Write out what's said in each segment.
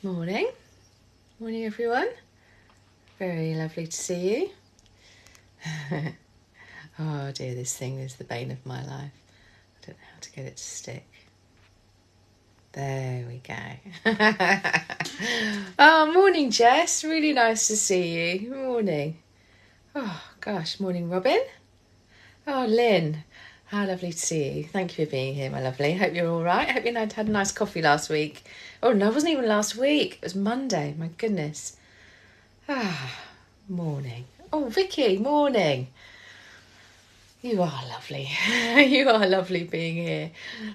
Morning. Morning, everyone. Very lovely to see you. Oh dear, this thing is the bane of my life. I don't know how to get it to stick. There we go. Oh, morning, Jess. Really nice to see you. Morning. Oh, gosh. Morning, Robin. Oh, Lynn. How lovely to see you. Thank you for being here, my lovely. Hope you're all right. Hope you had a nice coffee last week. Oh, no, it wasn't even last week. It was Monday. My goodness. Ah, morning. Oh, Vicky, morning. You are lovely. You are lovely being here.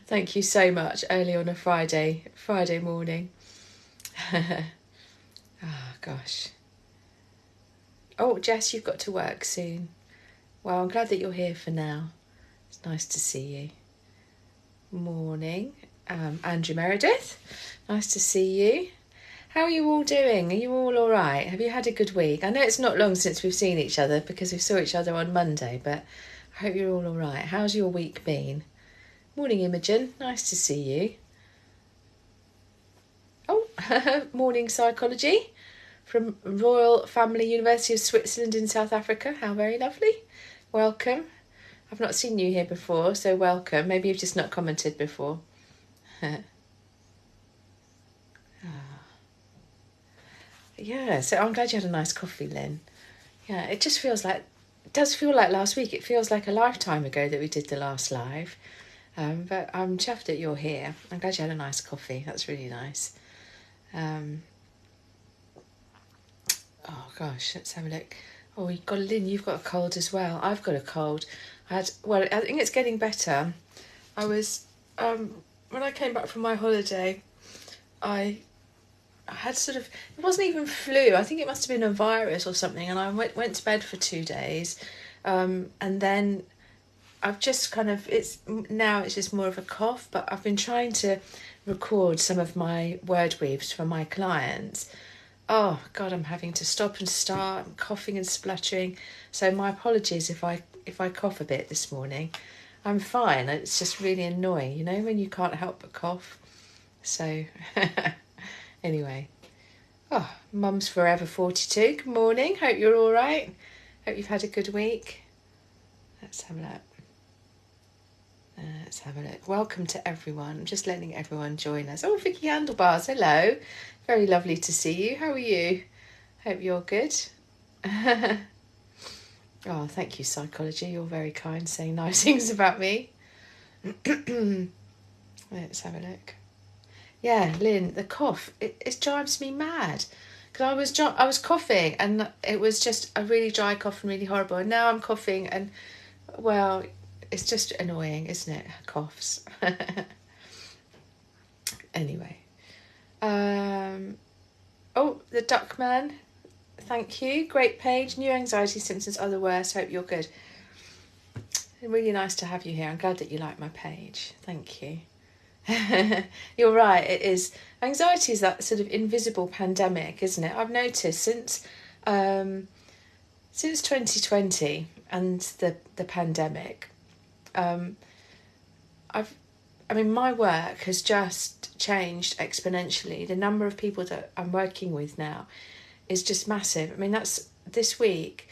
Thank you so much. Early on a Friday morning. Oh, gosh. Oh, Jess, you've got to work soon. Well, I'm glad that you're here for now. It's nice to see you. Morning. Andrew Meredith, nice to see you. How are you all doing? Are you all right? Have you had a good week? I know it's not long since we've seen each other because we saw each other on Monday, but I hope you're all right. How's your week been? Morning, Imogen. Nice to see you. Oh, morning, Psychology from Royal Family University of Switzerland in South Africa. How very lovely. Welcome. I've not seen you here before, so welcome. Maybe you've just not commented before. Yeah, so I'm glad you had a nice coffee, Lynn. Yeah, it just feels like, it does feel like last week. It feels like a lifetime ago that we did the last live. But I'm chuffed that you're here. I'm glad you had a nice coffee. That's really nice. Oh gosh, let's have a look. Oh, you've got Lynn. You've got a cold as well. I've got a cold. I think it's getting better. I was when I came back from my holiday, I had sort of, it wasn't even flu. I think it must have been a virus or something. And I went to bed for 2 days, and then I've just kind of, it's just more of a cough. But I've been trying to record some of my word weaves for my clients. Oh God, I'm having to stop and start. I'm coughing and spluttering. So my apologies if I cough a bit this morning. I'm fine. It's just really annoying, you know, when you can't help but cough. So anyway. Oh, Mum's Forever 42. Good morning. Hope you're all right. Hope you've had a good week. Let's have a look. Let's have a look. Welcome to everyone. I'm just letting everyone join us. Oh, Vicky Handlebars. Hello. Very lovely to see you. How are you? Hope you're good. Oh, thank you, Psychology. You're very kind, saying nice things about me. Let's have a look. Yeah, Lynn, the cough, it drives me mad. Because I was coughing and it was just a really dry cough and really horrible. And now I'm coughing and, well, it's just annoying, isn't it? Coughs. Anyway. Oh, the Duckman. Thank you. Great page. New anxiety symptoms are the worst. Hope you're good. Really nice to have you here. I'm glad that you like my page. Thank you. You're right, it is. Anxiety is that sort of invisible pandemic, isn't it? I've noticed since 2020 and the pandemic, my work has just changed exponentially. The number of people that I'm working with now is just massive. I mean, that's this week.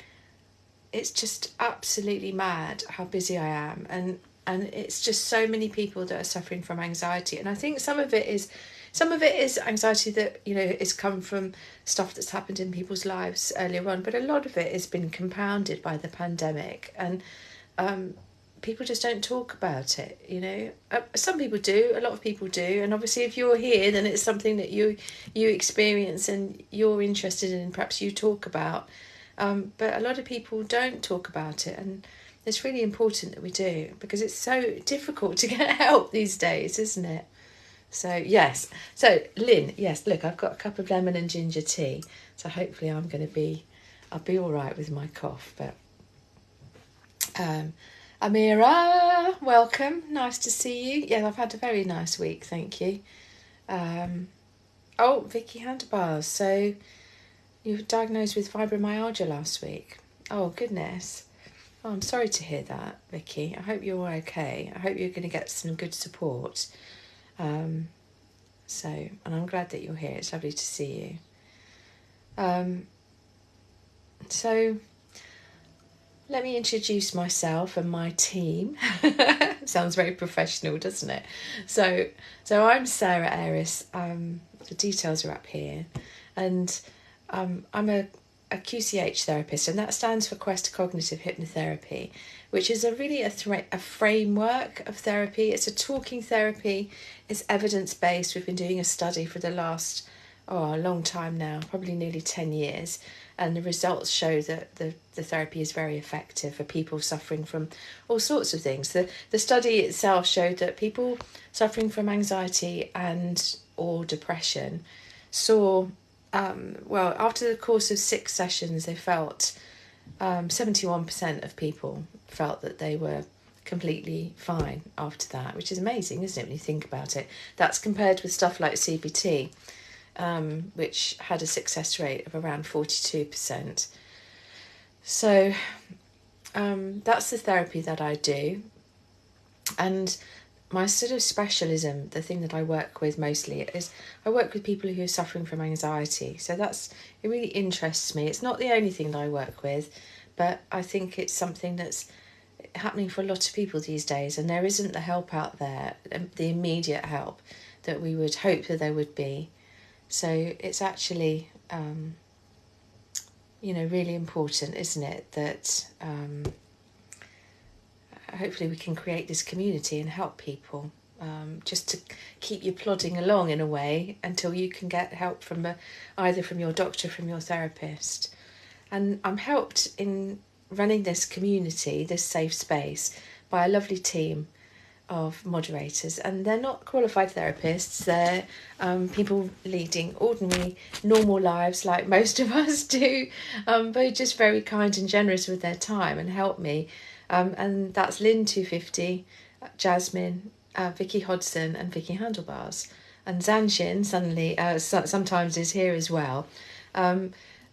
It's just absolutely mad how busy I am, and it's just so many people that are suffering from anxiety. And I think some of it is anxiety that, you know, is come from stuff that's happened in people's lives earlier on, but a lot of it has been compounded by the pandemic, and people just don't talk about it, you know. Some people do, a lot of people do, and obviously if you're here, then it's something that you experience and you're interested in, perhaps you talk about. But a lot of people don't talk about it, and it's really important that we do, because it's so difficult to get help these days, isn't it? So, yes. So, Lynn, yes, look, I've got a cup of lemon and ginger tea, so hopefully I'll be all right with my cough. But Amira, welcome. Nice to see you. Yeah, I've had a very nice week, thank you. Oh, Vicky Handlebars. So, you were diagnosed with fibromyalgia last week. Oh, goodness. Oh, I'm sorry to hear that, Vicky. I hope you're okay. I hope you're going to get some good support. So, and I'm glad that you're here. It's lovely to see you. So let me introduce myself and my team. Sounds very professional, doesn't it? So I'm Sarah Aris. The details are up here, and I'm a QCH therapist, and that stands for Quest Cognitive Hypnotherapy, which is a framework of therapy. It's a talking therapy. It's evidence-based. We've been doing a study for the last a long time now, probably nearly 10 years, and the results show that the therapy is very effective for people suffering from all sorts of things. The study itself showed that people suffering from anxiety and or depression saw after the course of 6 sessions, they felt 71% of people felt that they were completely fine after that, which is amazing, isn't it, when you think about it? That's compared with stuff like CBT, which had a success rate of around 42%. So that's the therapy that I do. And my sort of specialism, the thing that I work with mostly, is I work with people who are suffering from anxiety. So it really interests me. It's not the only thing that I work with, but I think it's something that's happening for a lot of people these days, and there isn't the help out there, the immediate help that we would hope that there would be. So it's actually, really important, isn't it, that hopefully we can create this community and help people, just to keep you plodding along in a way until you can get help from either from your doctor, from your therapist. And I'm helped in running this community, this safe space, by a lovely team of moderators, and they're not qualified therapists. They're people leading ordinary, normal lives like most of us do, but just very kind and generous with their time and help me. And that's Lynn 250, Jasmine, Vicky Hodson, and Vicky Handlebars. And Zanshin suddenly sometimes is here as well.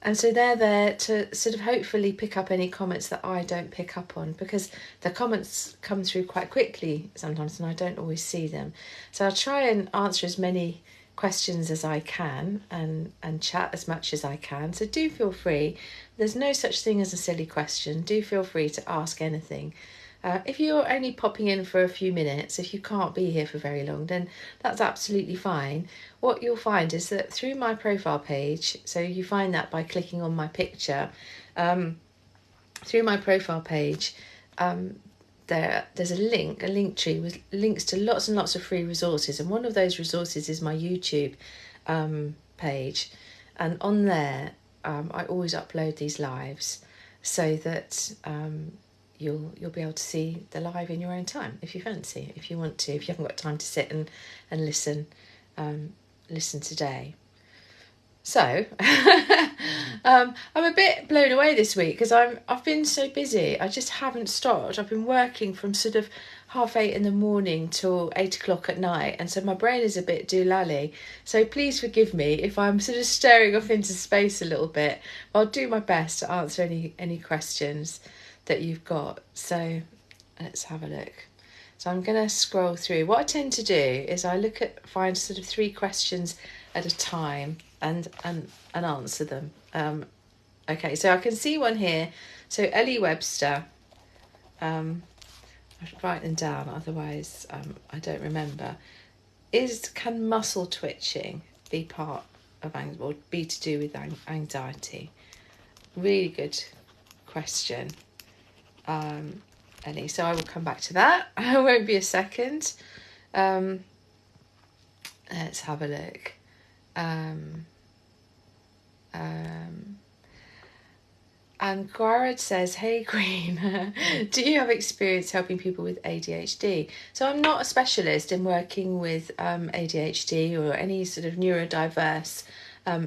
And so they're there to sort of hopefully pick up any comments that I don't pick up on, because the comments come through quite quickly sometimes and I don't always see them. So I'll try and answer as many questions as I can and chat as much as I can. So do feel free. There's no such thing as a silly question. Do feel free to ask anything. If you're only popping in for a few minutes, if you can't be here for very long, then that's absolutely fine. What you'll find is that through my profile page, so you find that by clicking on my picture, through my profile page, there's a link tree with links to lots and lots of free resources, and one of those resources is my YouTube page, and on there I always upload these lives so that you'll be able to see the live in your own time if you fancy, if you want to, if you haven't got time to sit and listen today. So I'm a bit blown away this week because I've been so busy. I just haven't stopped. I've been working from sort of 8:30 in the morning till 8 o'clock at night, and so my brain is a bit doolally. So please forgive me if I'm sort of staring off into space a little bit. I'll do my best to answer any questions that you've got. So let's have a look. So I'm going to scroll through. What I tend to do is I find sort of 3 questions at a time and answer them. Okay, so I can see one here. So Ellie Webster, I should write them down, otherwise I don't remember. Can muscle twitching be part of or be to do with anxiety? Really good question, Ellie. So I will come back to that. I won't be a second. Let's have a look. And Guarad says, hey Queen, do you have experience helping people with ADHD? So I'm not a specialist in working with ADHD or any sort of neurodiverse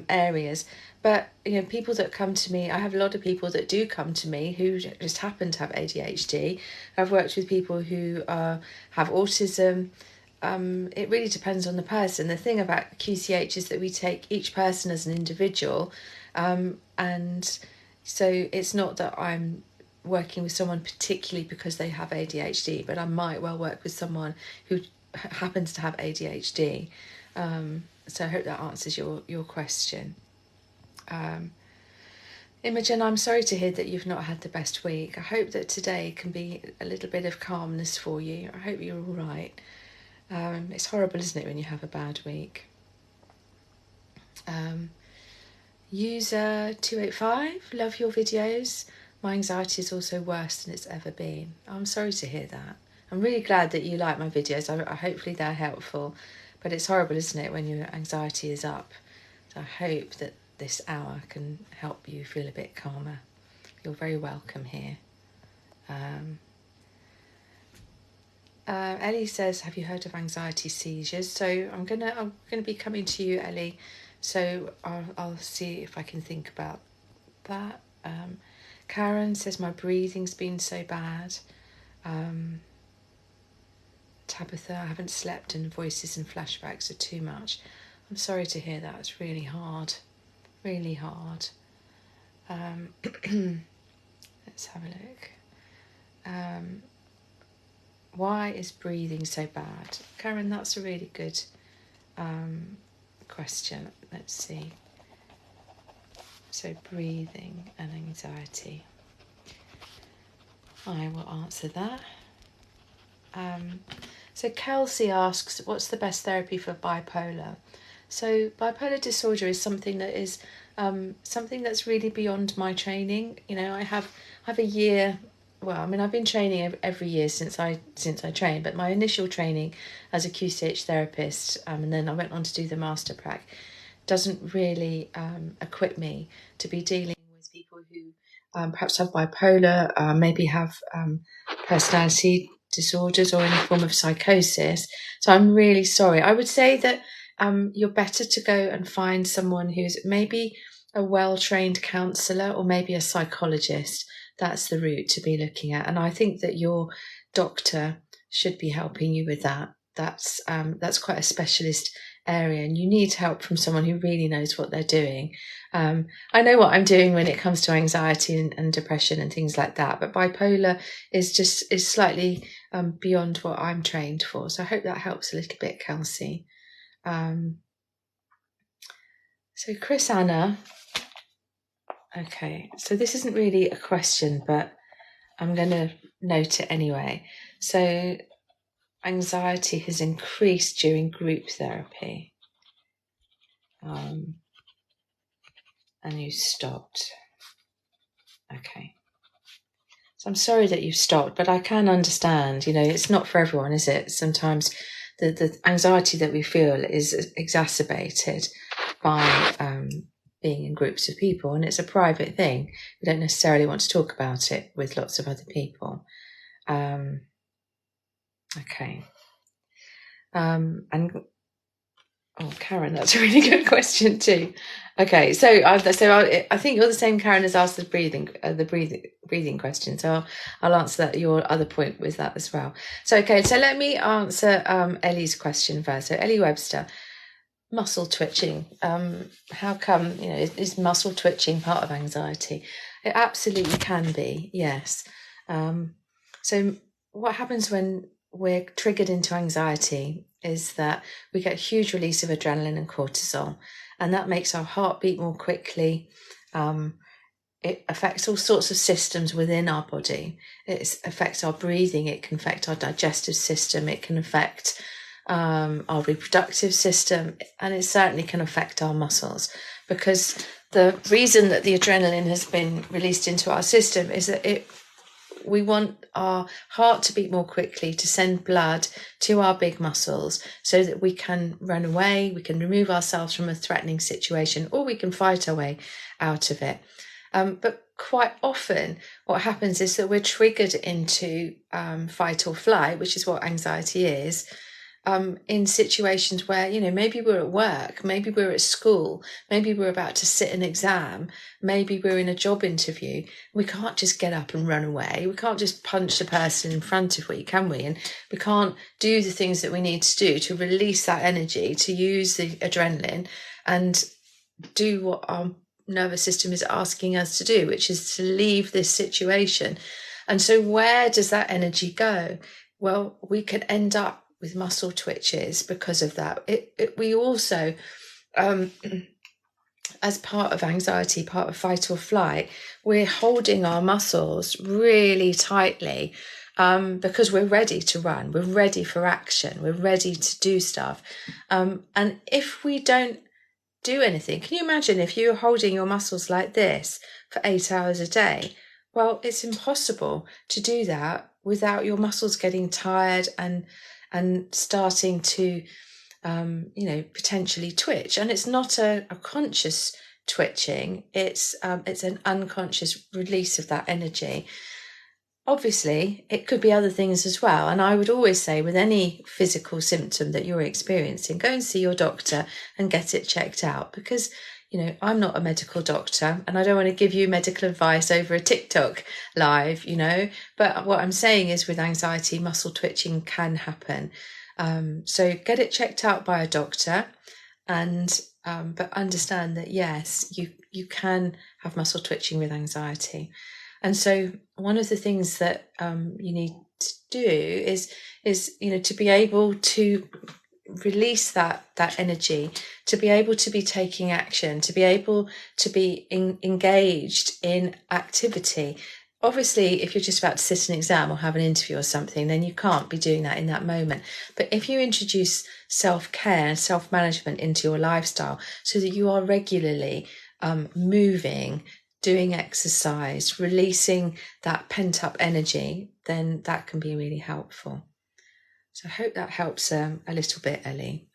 areas, but people that come to me, I have a lot of people that do come to me who just happen to have ADHD. I've worked with people who have autism. It really depends on the person. The thing about QCH is that we take each person as an individual, and so it's not that I'm working with someone particularly because they have ADHD, but I might well work with someone who happens to have ADHD. So I hope that answers your question. Imogen, I'm sorry to hear that you've not had the best week. I hope that today can be a little bit of calmness for you. I hope you're all right. It's horrible, isn't it, when you have a bad week? User 285, love your videos. My anxiety is also worse than it's ever been. I'm sorry to hear that. I'm really glad that you like my videos. Hopefully they're helpful. But it's horrible, isn't it, when your anxiety is up? So I hope that this hour can help you feel a bit calmer. You're very welcome here. Ellie says, have you heard of anxiety seizures? So I'm gonna be coming to you, Ellie. So I'll see if I can think about that. Karen says, my breathing's been so bad. Tabitha, I haven't slept and voices and flashbacks are too much. I'm sorry to hear that. It's really hard. Really hard. Let's have a look. Why is breathing so bad? Karen, that's a really good question. Let's see. So breathing and anxiety. I will answer that. So Kelsey asks, what's the best therapy for bipolar? So bipolar disorder is something that is something that's really beyond my training. You know, I have a year. Well, I mean, I've been training every year since I trained, but my initial training as a QCH therapist, and then I went on to do the master prac, doesn't really equip me to be dealing with people who perhaps have bipolar, maybe have personality disorders or any form of psychosis. So I'm really sorry. I would say that you're better to go and find someone who's maybe a well-trained counsellor or maybe a psychologist. That's the route to be looking at. And I think that your doctor should be helping you with that. That's quite a specialist area, and you need help from someone who really knows what they're doing. I know what I'm doing when it comes to anxiety and depression and things like that, but bipolar is slightly beyond what I'm trained for. So I hope that helps a little bit, Kelsey. So Chris Anna. Okay, so this isn't really a question, but I'm going to note it anyway. So anxiety has increased during group therapy. And you stopped. Okay. So I'm sorry that you've stopped, but I can understand, you know, it's not for everyone, is it? Sometimes the anxiety that we feel is exacerbated by being in groups of people, and it's a private thing. We don't necessarily want to talk about it with lots of other people. Okay. And Karen, that's a really good question too. Okay, so I think you're the same Karen as asked the breathing question. So I'll answer that. Your other point with that as well. So okay, so let me answer Ellie's question first. So Ellie Webster. Muscle twitching. How come, you know, is muscle twitching part of anxiety? It absolutely can be, yes. So what happens when we're triggered into anxiety is that we get a huge release of adrenaline and cortisol, and that makes our heart beat more quickly. It affects all sorts of systems within our body. It affects our breathing. It can affect our digestive system. It can affect our reproductive system, and it certainly can affect our muscles, because the reason that the adrenaline has been released into our system is that we want our heart to beat more quickly to send blood to our big muscles so that we can run away, we can remove ourselves from a threatening situation, or we can fight our way out of it. But quite often what happens is that we're triggered into fight or flight, which is what anxiety is, in situations where, you know, maybe we're at work, maybe we're at school, maybe we're about to sit an exam, maybe we're in a job interview. We can't just get up and run away. We can't just punch the person in front of we, can we? And we can't do the things that we need to do to release that energy, to use the adrenaline and do what our nervous system is asking us to do, which is to leave this situation. And so where does that energy go? Well, we could end up with muscle twitches because of that. We also, as part of anxiety, part of fight or flight, we're holding our muscles really tightly because we're ready to run, we're ready for action, we're ready to do stuff. And if we don't do anything, can you imagine if you're holding your muscles like this for 8 hours a day? Well, it's impossible to do that without your muscles getting tired and starting to potentially twitch. And it's not a conscious twitching, it's an unconscious release of that energy. Obviously, it could be other things as well. And I would always say with any physical symptom that you're experiencing, go and see your doctor and get it checked out, because, I'm not a medical doctor and I don't want to give you medical advice over a TikTok live, but what I'm saying is with anxiety, muscle twitching can happen. So get it checked out by a doctor, and but understand that yes, you can have muscle twitching with anxiety. And so one of the things that you need to do is to be able to release that energy, to be able to be taking action, to be able to be engaged in activity. Obviously, if you're just about to sit an exam or have an interview or something, then you can't be doing that in that moment. But if you introduce self-care and self-management into your lifestyle so that you are regularly moving, doing exercise, releasing that pent-up energy, then that can be really helpful. So I hope that helps a little bit, Ellie.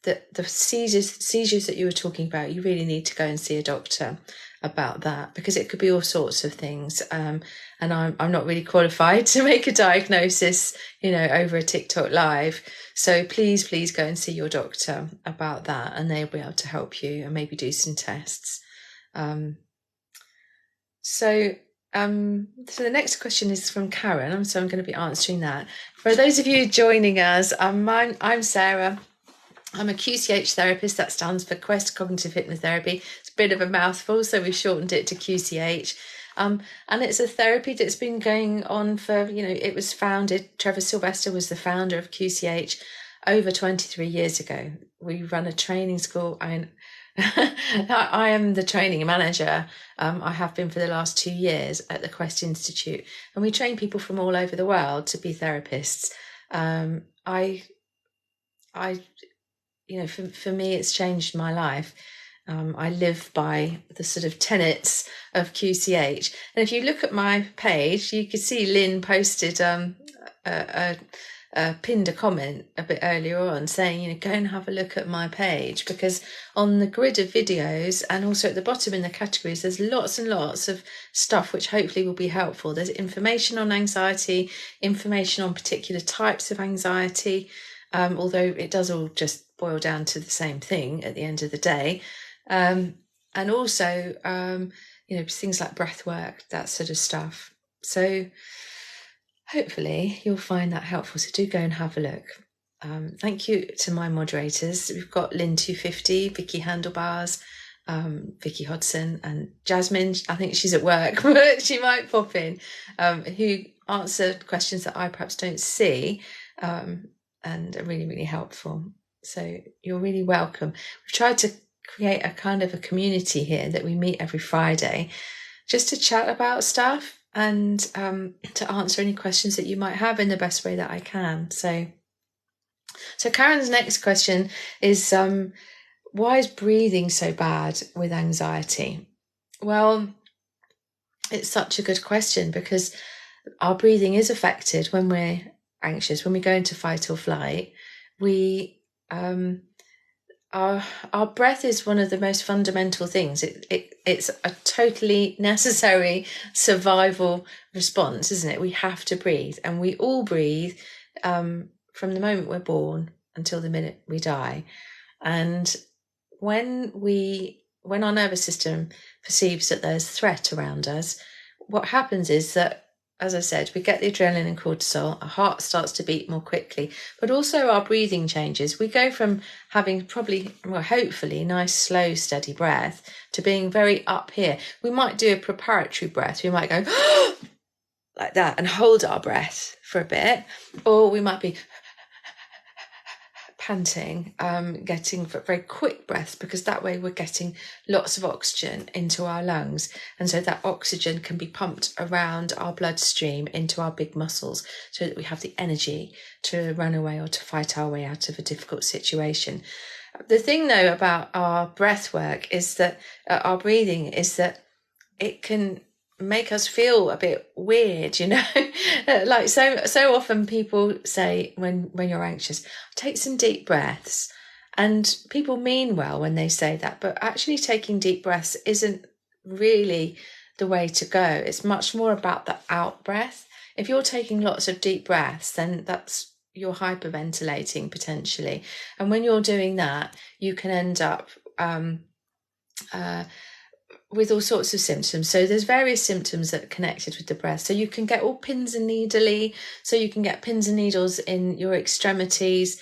The seizures that you were talking about, you really need to go and see a doctor about that, because it could be all sorts of things. And I'm not really qualified to make a diagnosis, over a TikTok live. So please go and see your doctor about that, and they'll be able to help you and maybe do some tests. So the next question is from Karen, so I'm going to be answering that. For those of you joining us, I'm Sarah. I'm a QCH therapist. That stands for Quest Cognitive Hypnotherapy. It's a bit of a mouthful, so we've shortened it to QCH. And it's a therapy that's been going on for, it was founded, Trevor Sylvester was the founder of QCH over 23 years ago. We run a training school. I am the training manager. I have been for the last 2 years at the Quest Institute, and we train people from all over the world to be therapists. For me, it's changed my life. I live by the sort of tenets of QCH. And if you look at my page, you can see Lynn posted pinned a comment a bit earlier on saying, go and have a look at my page, because on the grid of videos and also at the bottom in the categories, there's lots and lots of stuff which hopefully will be helpful. There's information on anxiety, information on particular types of anxiety, although it does all just boil down to the same thing at the end of the day. And also, things like breath work, that sort of stuff. So hopefully you'll find that helpful. So do go and have a look. Thank you to my moderators. We've got Lynn 250, Vicky Handlebars, Vicky Hodson, and Jasmine. I think she's at work, but she might pop in, who answer questions that I perhaps don't see, and are really, really helpful. So you're really welcome. We've tried to create a kind of a community here that we meet every Friday just to chat about stuff and to answer any questions that you might have in the best way that I can. So Karen's next question is, why is breathing so bad with anxiety? Well, it's such a good question, because our breathing is affected when we're anxious, when we go into fight or flight. Our breath is one of the most fundamental things. It's a totally necessary survival response, isn't it? We have to breathe, and we all breathe from the moment we're born until the minute we die. And when our nervous system perceives that there's threat around us, what happens is that, as I said, we get the adrenaline and cortisol, our heart starts to beat more quickly, but also our breathing changes. We go from having hopefully nice, slow, steady breath to being very up here. We might do a preparatory breath. We might go like that and hold our breath for a bit, or we might be panting, getting very quick breaths, because that way we're getting lots of oxygen into our lungs, and so that oxygen can be pumped around our bloodstream into our big muscles so that we have the energy to run away or to fight our way out of a difficult situation. The thing though about our breath work is that our breathing is that it can make us feel a bit weird, like so often people say when you're anxious, take some deep breaths, and people mean well when they say that, but actually taking deep breaths isn't really the way to go. It's much more about the out breath. If you're taking lots of deep breaths, then you're hyperventilating potentially, and when you're doing that, you can end up with all sorts of symptoms. So there's various symptoms that are connected with the breath. So you can get all pins and needly. So you can get pins and needles in your extremities.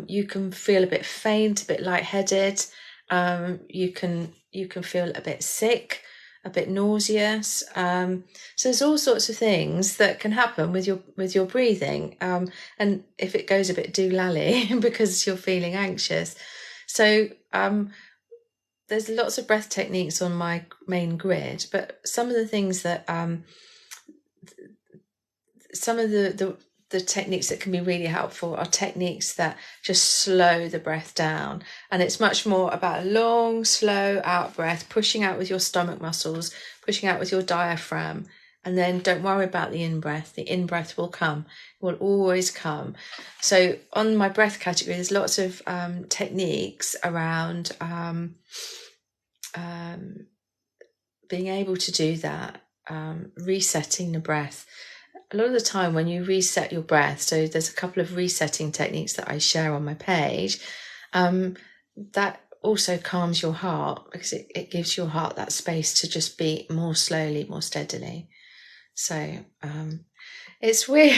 You can feel a bit faint, a bit lightheaded. You can feel a bit sick, a bit nauseous. So there's all sorts of things that can happen with your breathing. And if it goes a bit doolally because you're feeling anxious. So there's lots of breath techniques on my main grid, but some of the things that some of the techniques that can be really helpful are techniques that just slow the breath down, and it's much more about a long, slow out breath, pushing out with your stomach muscles, pushing out with your diaphragm, and then don't worry about the in-breath. The in-breath will come, it will always come. So on my breath category, there's lots of techniques around being able to do that, resetting the breath. A lot of the time when you reset your breath, so there's a couple of resetting techniques that I share on my page, that also calms your heart, because it gives your heart that space to just beat more slowly, more steadily. So it's weird.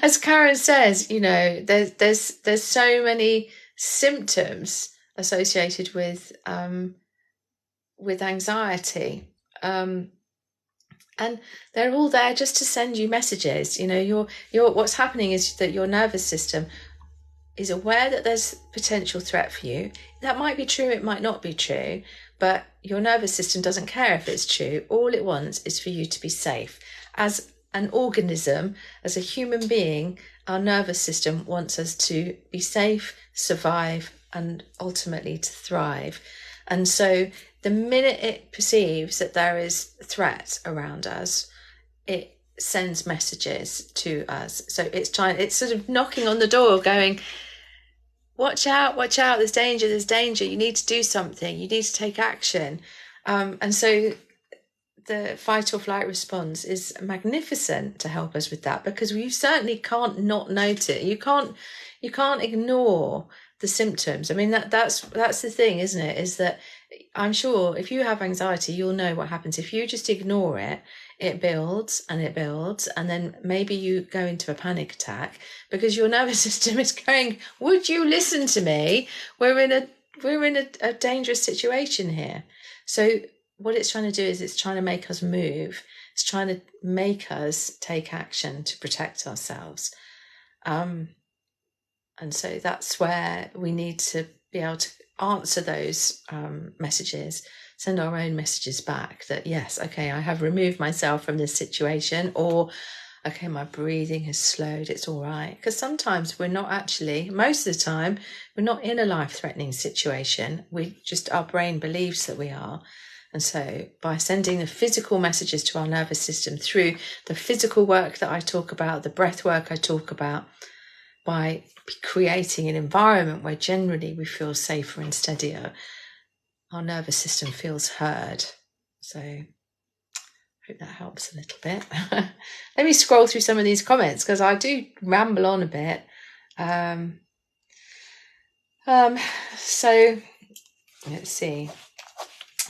As Karen says, there's so many symptoms associated with anxiety, and they're all there just to send you messages. Your what's happening is that your nervous system is aware that there's potential threat for you. That might be true, it might not be true, but your nervous system doesn't care if it's true. All it wants is for you to be safe. As an organism, as a human being, our nervous system wants us to be safe, survive, and ultimately to thrive. And so the minute it perceives that there is threat around us, it sends messages to us. So it's sort of knocking on the door going, watch out, there's danger, you need to do something, you need to take action. And so the fight or flight response is magnificent to help us with that, because you certainly can't not note it. You can't ignore the symptoms. I mean, that's the thing, isn't it? Is that I'm sure if you have anxiety, you'll know what happens. If you just ignore it, it builds, and then maybe you go into a panic attack because your nervous system is going, would you listen to me? We're in a dangerous situation here. So what it's trying to do is it's trying to make us move. It's trying to make us take action to protect ourselves. And so that's where we need to be able to answer those messages, send our own messages back that, yes, okay, I have removed myself from this situation, or, okay, my breathing has slowed, it's all right. Because sometimes we're not actually, most of the time, we're not in a life-threatening situation. Our brain believes that we are. And so by sending the physical messages to our nervous system through the physical work that I talk about, the breath work I talk about, by creating an environment where generally we feel safer and steadier, our nervous system feels heard. So I hope that helps a little bit. Let me scroll through some of these comments, because I do ramble on a bit. So let's see.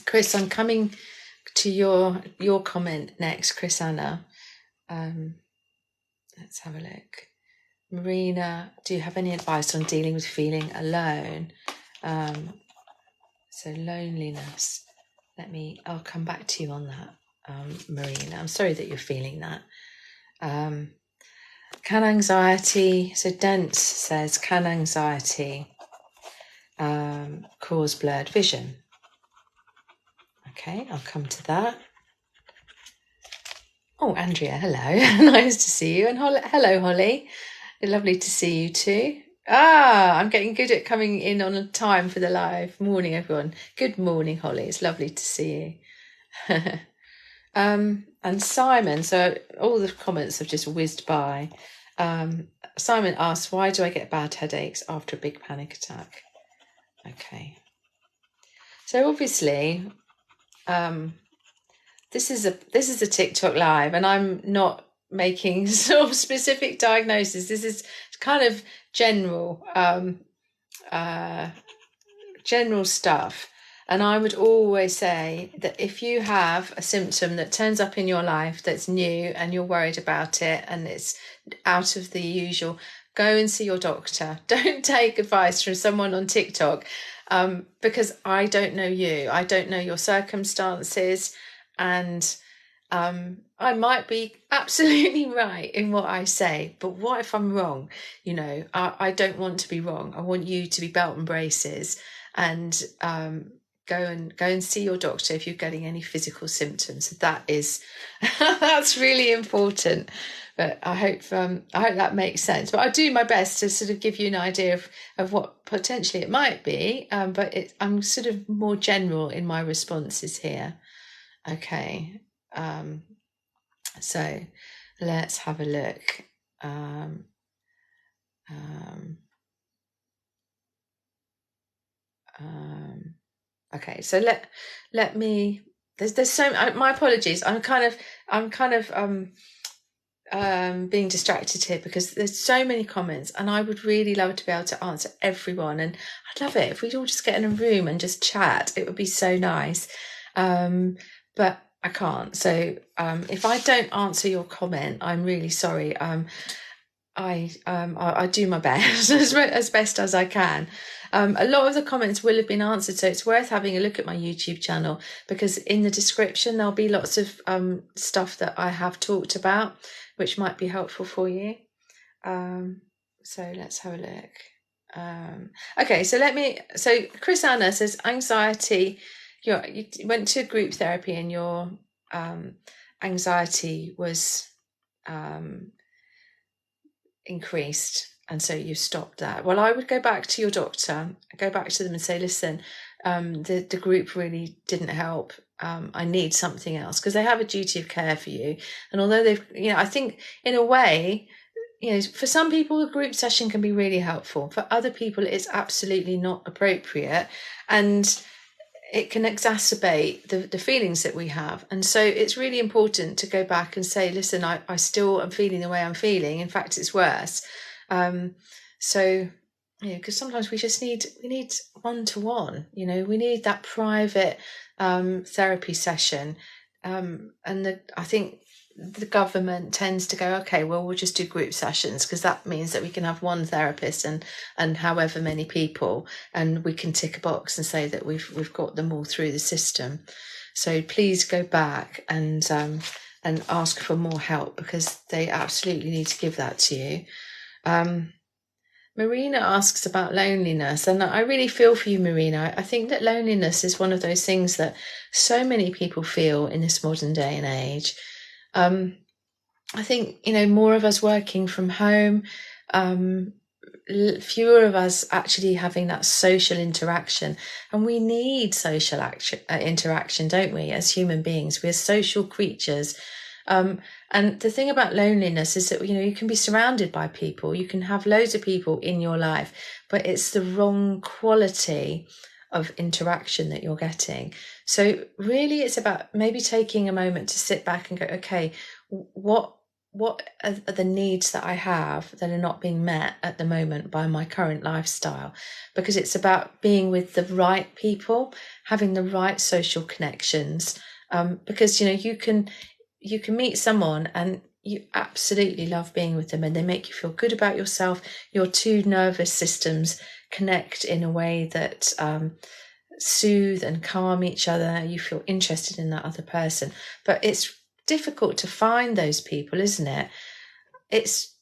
Chris, I'm coming to your comment next, Chris Anna. Let's have a look. Marina, do you have any advice on dealing with feeling alone? So loneliness. I'll come back to you on that, Marina. I'm sorry that you're feeling that. Can anxiety, so Dents says, can anxiety cause blurred vision? Okay, I'll come to that. Oh, Andrea, hello. Nice to see you. And hello, Holly. Lovely to see you too. I'm getting good at coming in on time for the live. Morning, everyone. Good morning, Holly. It's lovely to see you. And Simon, so all the comments have just whizzed by. Simon asks, why do I get bad headaches after a big panic attack? Okay. So obviously, this is a TikTok live, and I'm not making sort of specific diagnosis. This is kind of general general stuff. And I would always say that if you have a symptom that turns up in your life that's new and you're worried about it and it's out of the usual, go and see your doctor. Don't take advice from someone on TikTok, because I don't know you. I don't know your circumstances, and I might be absolutely right in what I say, but what if I'm wrong? You know, I don't want to be wrong. I want you to be belt and braces, and go and see your doctor if you're getting any physical symptoms. That is that's really important. But I hope that makes sense. But I do my best to sort of give you an idea of what potentially it might be. But I'm sort of more general in my responses here. Okay. So let's have a look. Okay, so let me. There's so. My apologies. I'm kind of being distracted here because there's so many comments, and I would really love to be able to answer everyone. And I'd love it if we'd all just get in a room and just chat. It would be so nice. But I can't. So if I don't answer your comment, I'm really sorry. I do my best as best as I can. A lot of the comments will have been answered, so it's worth having a look at my YouTube channel, because in the description there'll be lots of stuff that I have talked about, which might be helpful for you. So let's have a look. Okay, so Chris Anna says anxiety. You went to group therapy and your anxiety was increased, and so you stopped that. Well, I would go back to your doctor, go back to them and say, listen, the group really didn't help. I need something else, because they have a duty of care for you. And although they've, I think in a way, for some people, a group session can be really helpful. For other people, it's absolutely not appropriate. And it can exacerbate the feelings that we have. And so it's really important to go back and say, listen, I still am feeling the way I'm feeling. In fact, it's worse. So, because sometimes we need one-to-one, we need that private therapy session. And I think the government tends to go, okay, well, we'll just do group sessions, because that means that we can have one therapist and however many people, and we can tick a box and say that we've got them all through the system. So please go back and ask for more help, because they absolutely need to give that to you. Marina asks about loneliness, and I really feel for you, Marina. I think that loneliness is one of those things that so many people feel in this modern day and age. I think, more of us working from home, fewer of us actually having that social interaction. And we need social interaction, don't we, as human beings? We're social creatures. And the thing about loneliness is that, you can be surrounded by people. You can have loads of people in your life, but it's the wrong quality of interaction that you're getting. So really it's about maybe taking a moment to sit back and go, okay, what are the needs that I have that are not being met at the moment by my current lifestyle? Because it's about being with the right people, having the right social connections. Because you can meet someone and you absolutely love being with them, and they make you feel good about yourself. Your two nervous systems connect in a way that soothe and calm each other. You feel interested in that other person, but it's difficult to find those people, isn't it? It's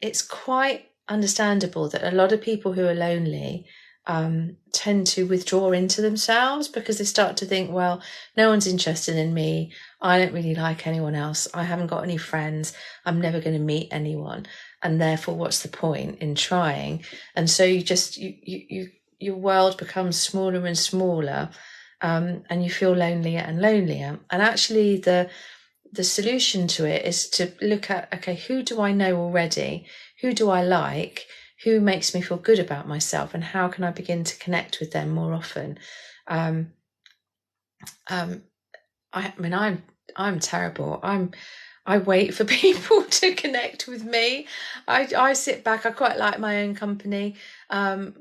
it's quite understandable that a lot of people who are lonely tend to withdraw into themselves, because they start to think, well, no one's interested in me. I don't really like anyone else. I haven't got any friends. I'm never going to meet anyone. And therefore, what's the point in trying? And so your world becomes smaller and smaller, and you feel lonelier and lonelier. And actually, the solution to it is to look at, okay, who do I know already? Who do I like? Who makes me feel good about myself? And how can I begin to connect with them more often? I mean, I'm terrible. I wait for people to connect with me. I sit back. I quite like my own company. And,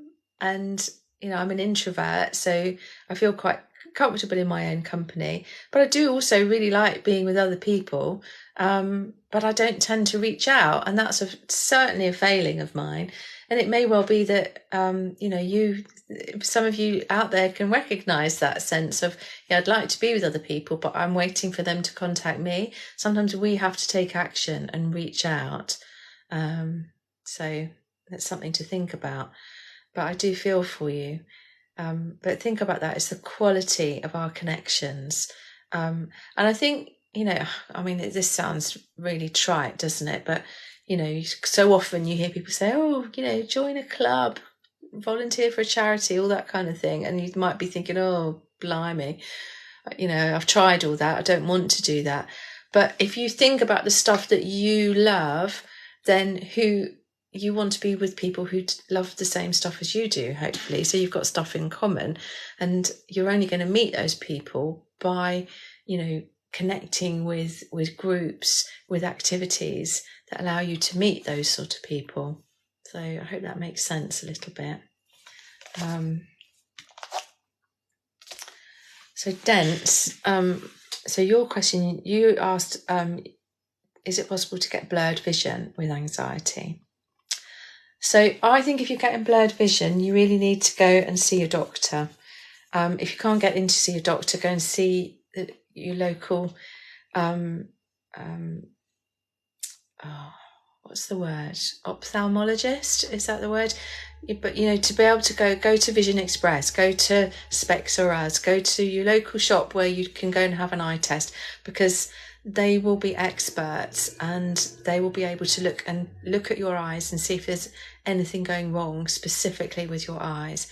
I'm an introvert, so I feel quite comfortable in my own company. But I do also really like being with other people. But I don't tend to reach out. And that's certainly a failing of mine. And it may well be that, some of you out there can recognise that sense of, yeah, I'd like to be with other people, but I'm waiting for them to contact me. Sometimes we have to take action and reach out. So that's something to think about. But I do feel for you. But think about that. It's the quality of our connections. And I think, this sounds really trite, doesn't it? But, so often you hear people say, oh, join a club, volunteer for a charity, all that kind of thing. And you might be thinking, oh, blimey, I've tried all that. I don't want to do that. But if you think about the stuff that you love, then you want to be with people who love the same stuff as you do, hopefully. So you've got stuff in common, and you're only going to meet those people by, connecting with groups, with activities that allow you to meet those sort of people. So I hope that makes sense a little bit. So Dents, so your question, you asked, is it possible to get blurred vision with anxiety? So I think if you're getting blurred vision, you really need to go and see a doctor. If you can't get in to see a doctor, go and see your local, what's the word? Ophthalmologist, is that the word? But, to be able to go to Vision Express, go to Specs or Us, go to your local shop where you can go and have an eye test, because they will be experts and they will be able to look at your eyes and see if there's anything going wrong specifically with your eyes.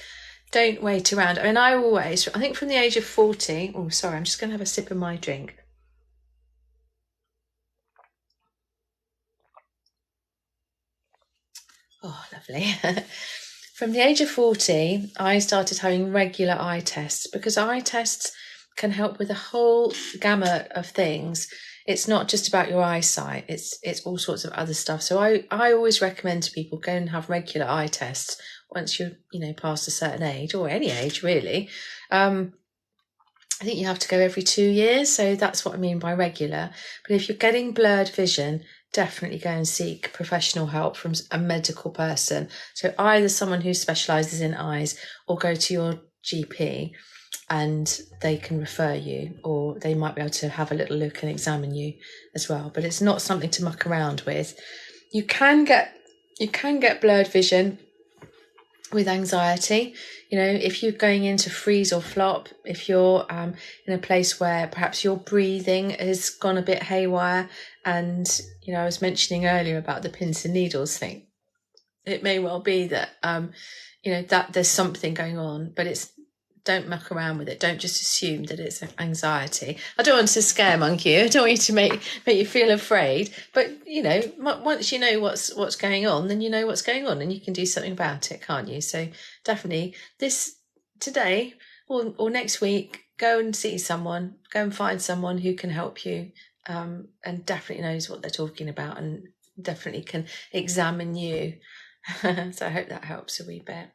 Don't wait around. I mean, I think from the age of 40, I'm just going to have a sip of my drink. Oh, lovely. From the age of 40, I started having regular eye tests, because eye tests can help with a whole gamut of things. It's not just about your eyesight, it's all sorts of other stuff. So I always recommend to people, go and have regular eye tests once you're, past a certain age, or any age really. I think you have to go every 2 years, so that's what I mean by regular. But if you're getting blurred vision, definitely go and seek professional help from a medical person. So either someone who specialises in eyes, or go to your GP and they can refer you, or they might be able to have a little look and examine you as well. But it's not something to muck around with. You can get blurred vision with anxiety. If you're going into freeze or flop, if you're in a place where perhaps your breathing has gone a bit haywire, and I was mentioning earlier about the pins and needles thing, it may well be that that there's something going on, but don't muck around with it. Don't just assume that it's anxiety. I don't want to scaremonger you. I don't want you to make you feel afraid. But once you know what's going on, then you know what's going on, and you can do something about it, can't you? So definitely today or next week, go and see someone. Go and find someone who can help you, and definitely knows what they're talking about, and definitely can examine you. So I hope that helps a wee bit.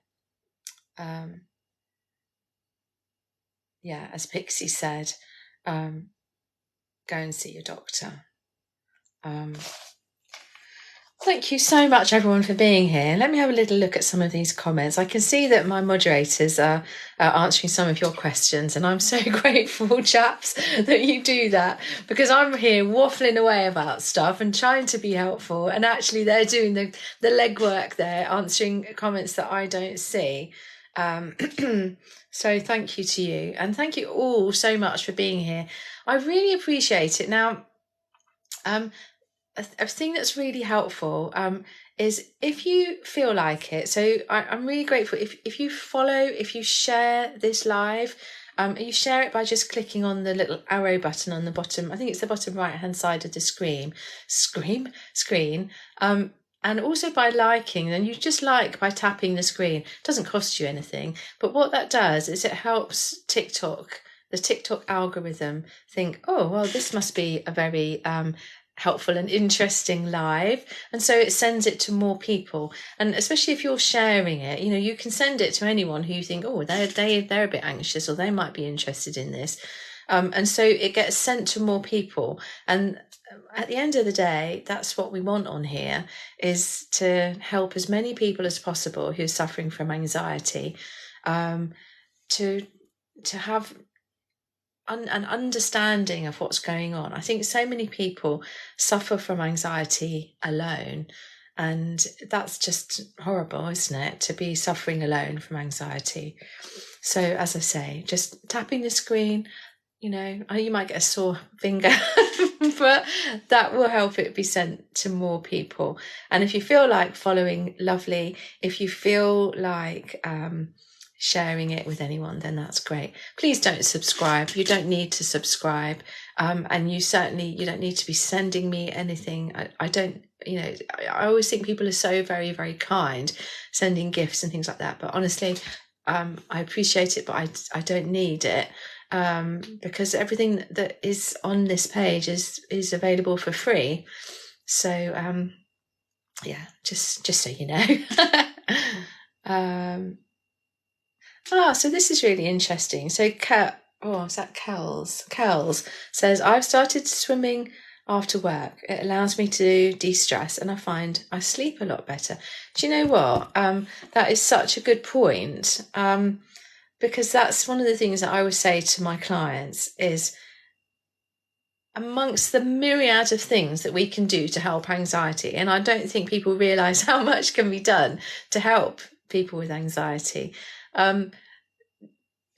As Pixie said, go and see your doctor. Thank you so much, everyone, for being here. Let me have a little look at some of these comments. I can see that my moderators are answering some of your questions, and I'm so grateful, chaps, that you do that, because I'm here waffling away about stuff and trying to be helpful, and actually they're doing the legwork there, answering comments that I don't see. So thank you to you, and thank you all so much for being here. I really appreciate it. Now, a thing that's really helpful is if you feel like it. So I'm really grateful if you follow, if you share this live. You share it by just clicking on the little arrow button on the bottom. I think it's the bottom right hand side of the screen. And also by liking, and you just like by tapping the screen. It doesn't cost you anything, but what that does is it helps the TikTok algorithm think, oh, well, this must be a very helpful and interesting live, and so it sends it to more people. And especially if you're sharing it, you can send it to anyone who you think, oh, they're a bit anxious, or they might be interested in this, and so it gets sent to more people. And at the end of the day, that's what we want on here, is to help as many people as possible who are suffering from anxiety, to have an understanding of what's going on. I think so many people suffer from anxiety alone, and that's just horrible, isn't it, to be suffering alone from anxiety. So as I say, just tapping the screen, you might get a sore finger, but that will help it be sent to more people. And if you feel like following, lovely. If you feel like sharing it with anyone, then that's great. Please don't subscribe. You don't need to subscribe, and you don't need to be sending me anything. I don't, I always think people are so very, very kind, sending gifts and things like that, but honestly, I appreciate it, but I don't need it, because everything that is on this page is available for free. So yeah, just so you know. So this is really interesting. So is that Kells? Kells says, I've started swimming after work. It allows me to de-stress, and I find I sleep a lot better. Do you know what? That is such a good point, because that's one of the things that I always say to my clients is, amongst the myriad of things that we can do to help anxiety, and I don't think people realise how much can be done to help people with anxiety.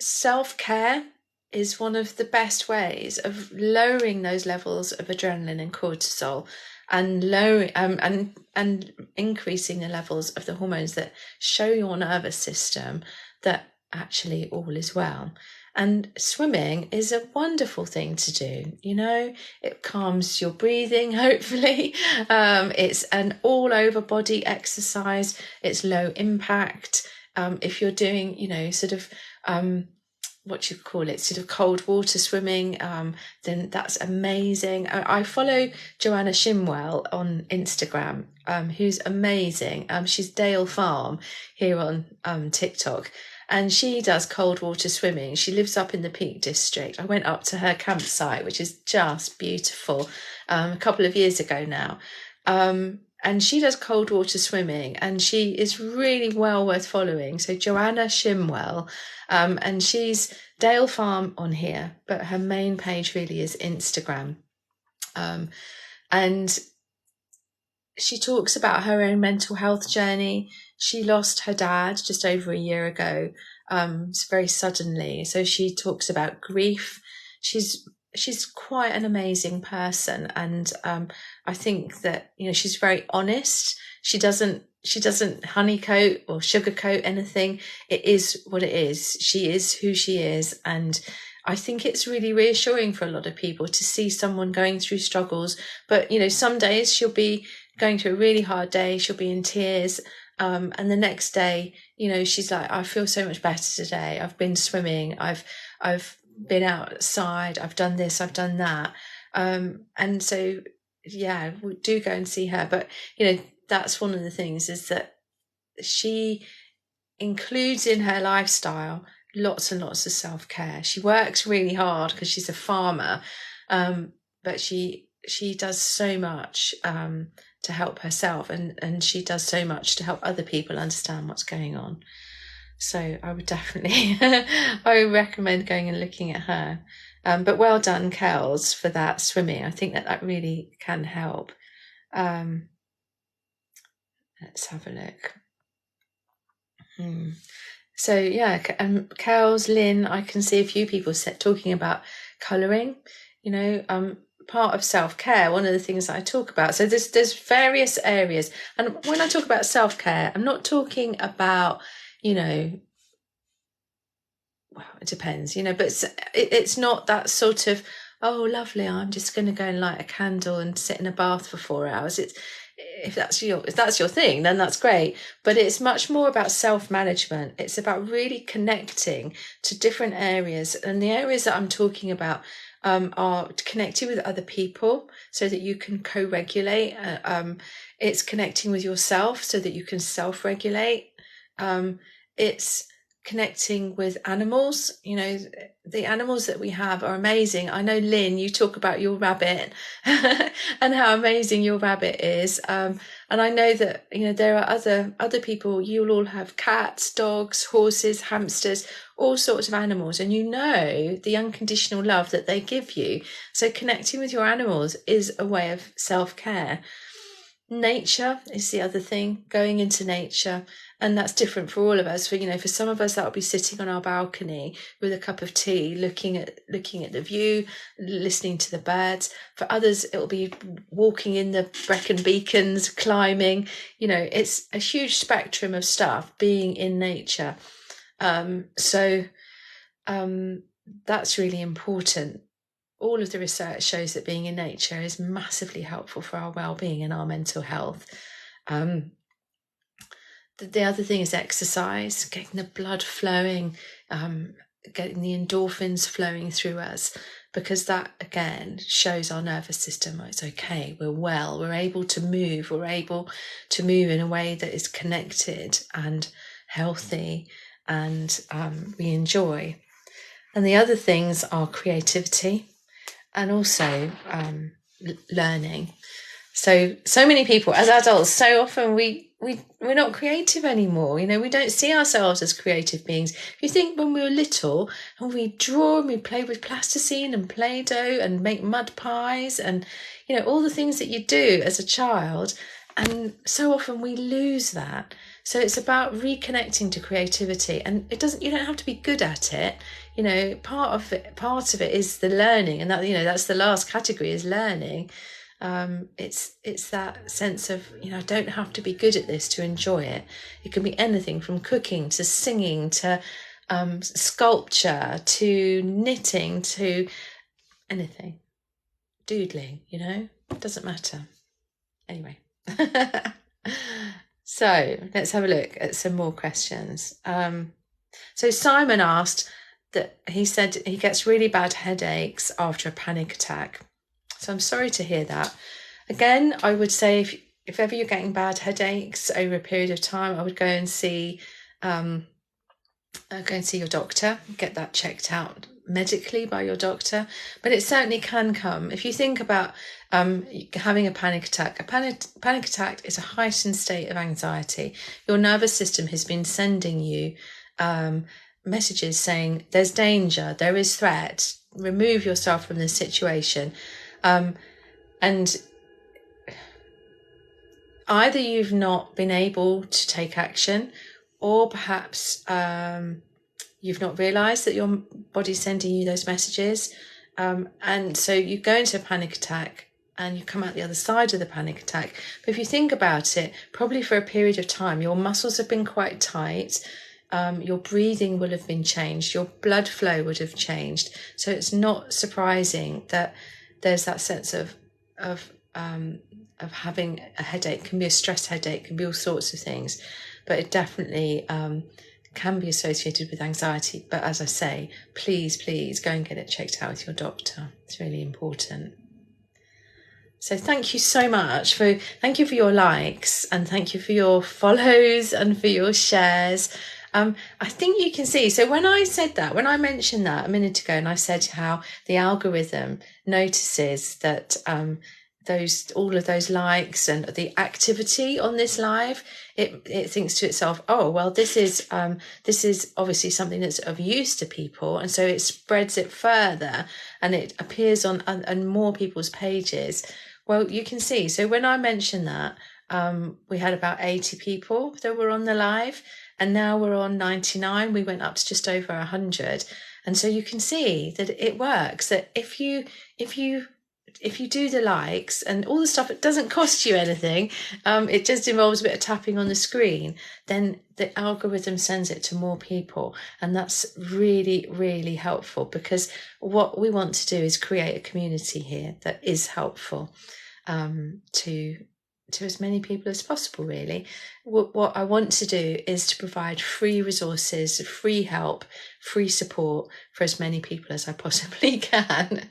Self-care is one of the best ways of lowering those levels of adrenaline and cortisol, and lowering and increasing the levels of the hormones that show your nervous system that actually all is well. And swimming is a wonderful thing to do. It calms your breathing, hopefully. It's an all over body exercise. It's low impact. If you're doing, sort of what you call it, sort of cold water swimming, then that's amazing. I follow Joanna Shimwell on Instagram, who's amazing. She's Dale Farm here on TikTok, and she does cold water swimming. She lives up in the Peak District. I went up to her campsite, which is just beautiful, a couple of years ago now. And she does cold water swimming, and she is really well worth following. So Joanna Shimwell, and she's Dale Farm on here, but her main page really is Instagram. And she talks about her own mental health journey. She lost her dad just over a year ago, very suddenly. So she talks about grief. She's quite an amazing person, and I think that she's very honest. She doesn't honeycoat or sugarcoat anything. It is what it is. She is who she is, and I think it's really reassuring for a lot of people to see someone going through struggles. But some days she'll be going through a really hard day. She'll be in tears, and the next day, she's like, I feel so much better today. I've been swimming. I've been outside, I've done this, I've done that, and so yeah, we do go and see her. But that's one of the things, is that she includes in her lifestyle lots and lots of self-care. She works really hard because she's a farmer, but she does so much to help herself, and she does so much to help other people understand what's going on. So I would definitely I would recommend going and looking at her. But well done, Kels, for that swimming. I think that really can help. Let's have a look. So yeah, Kels, Lynn, I can see a few people talking about colouring. Part of self-care, one of the things that I talk about. So there's various areas, and when I talk about self-care, I'm not talking about, well, it depends, but it's not that sort of, oh, lovely, I'm just going to go and light a candle and sit in a bath for 4 hours. If that's your thing, then that's great. But it's much more about self-management. It's about really connecting to different areas, and the areas that I'm talking about are connecting with other people so that you can co-regulate. It's connecting with yourself so that you can self-regulate. It's connecting with animals. The animals that we have are amazing. I know, Lynn, you talk about your rabbit and how amazing your rabbit is. And I know that, there are other people, you'll all have cats, dogs, horses, hamsters, all sorts of animals, and the unconditional love that they give you. So connecting with your animals is a way of self-care. Nature is the other thing, going into nature. And that's different for all of us. For some of us, that'll be sitting on our balcony with a cup of tea, looking at the view, listening to the birds. For others, it'll be walking in the Brecon Beacons, climbing. It's a huge spectrum of stuff, being in nature. So that's really important. All of the research shows that being in nature is massively helpful for our well-being and our mental health. The other thing is exercise, getting the blood flowing, getting the endorphins flowing through us, because that, again, shows our nervous system it's okay, we're well, we're able to move in a way that is connected and healthy, and we enjoy. And the other things are creativity and also learning. So many people as adults, so often we're not creative anymore. We don't see ourselves as creative beings. If you think when we were little and we draw and we play with plasticine and Play-Doh and make mud pies and, all the things that you do as a child, and so often we lose that. So it's about reconnecting to creativity, and you don't have to be good at it. Part of it is the learning, and that's the last category, is learning. It's that sense of, I don't have to be good at this to enjoy it. It can be anything from cooking to singing to sculpture to knitting to anything, doodling, it doesn't matter. Anyway. So let's have a look at some more questions. So Simon asked that, he said he gets really bad headaches after a panic attack. So I'm sorry to hear that. Again, I would say if ever you're getting bad headaches over a period of time, I would go and see your doctor, get that checked out medically by your doctor. But it certainly can come. If you think about having a panic attack is a heightened state of anxiety. Your nervous system has been sending you messages saying there's danger, there is threat, remove yourself from this situation. And either you've not been able to take action, or perhaps you've not realised that your body's sending you those messages. And so you go into a panic attack and you come out the other side of the panic attack. But if you think about it, probably for a period of time, your muscles have been quite tight. Your breathing will have been changed. Your blood flow would have changed. So it's not surprising that there's that sense of having a headache. It can be a stress headache, can be all sorts of things, but it definitely can be associated with anxiety. But as I say, please go and get it checked out with your doctor. It's really important. So thank you so much thank you for your likes, and thank you for your follows and for your shares. I think you can see, so when I mentioned that a minute ago, and I said how the algorithm notices that all of those likes and the activity on this live, it thinks to itself, oh well, this is obviously something that's of use to people, and so it spreads it further and it appears on more people's pages. Well, you can see, so when I mentioned that, we had about 80 people that were on the live, and now we're on 99. We went up to just over 100. And so you can see that it works, that if you do the likes and all the stuff, it doesn't cost you anything. It just involves a bit of tapping on the screen. Then the algorithm sends it to more people. And that's really, really helpful, because what we want to do is create a community here that is helpful to as many people as possible, really. What I want to do is to provide free resources, free help, free support for as many people as I possibly can.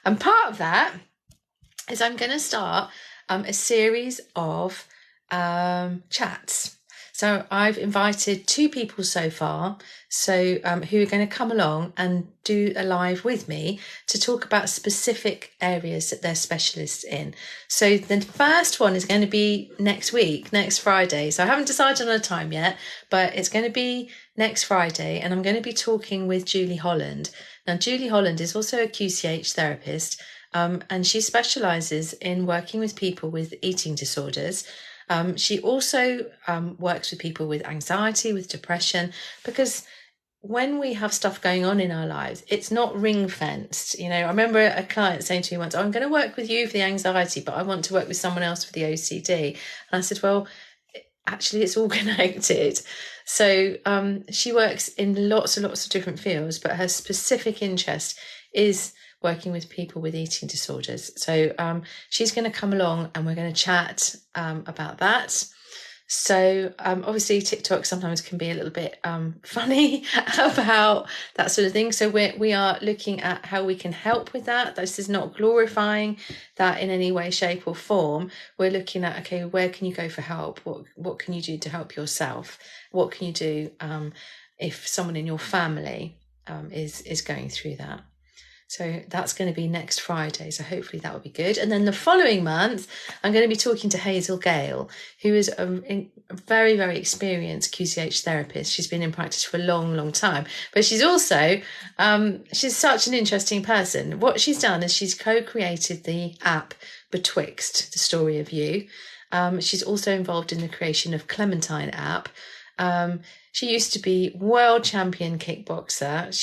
And part of that is I'm going to start a series of chats. So I've invited 2 people so far, who are going to come along and do a live with me to talk about specific areas that they're specialists in. So the first one is going to be next week, next Friday. So I haven't decided on a time yet, but it's going to be next Friday, and I'm going to be talking with Julie Holland. Now, Julie Holland is also a QCH therapist, and she specialises in working with people with eating disorders. She also works with people with anxiety, with depression, because when we have stuff going on in our lives, it's not ring fenced. You know, I remember a client saying to me once, I'm going to work with you for the anxiety, but I want to work with someone else for the OCD. And I said, well, actually, it's all connected. So she works in lots and lots of different fields, but her specific interest is working with people with eating disorders. So she's going to come along and we're going to chat about that. So obviously TikTok sometimes can be a little bit funny about that sort of thing. So we are looking at how we can help with that. This is not glorifying that in any way, shape or form. We're looking at, okay, where can you go for help? What can you do to help yourself? What can you do if someone in your family is going through that? So that's going to be next Friday. So hopefully that will be good. And then the following month, I'm going to be talking to Hazel Gale, who is a very, very experienced QCH therapist. She's been in practice for a long, long time. But she's also, she's such an interesting person. What she's done is she's co-created the app Betwixt, the story of you. She's also involved in the creation of Clementine app. She used to be world champion kickboxer.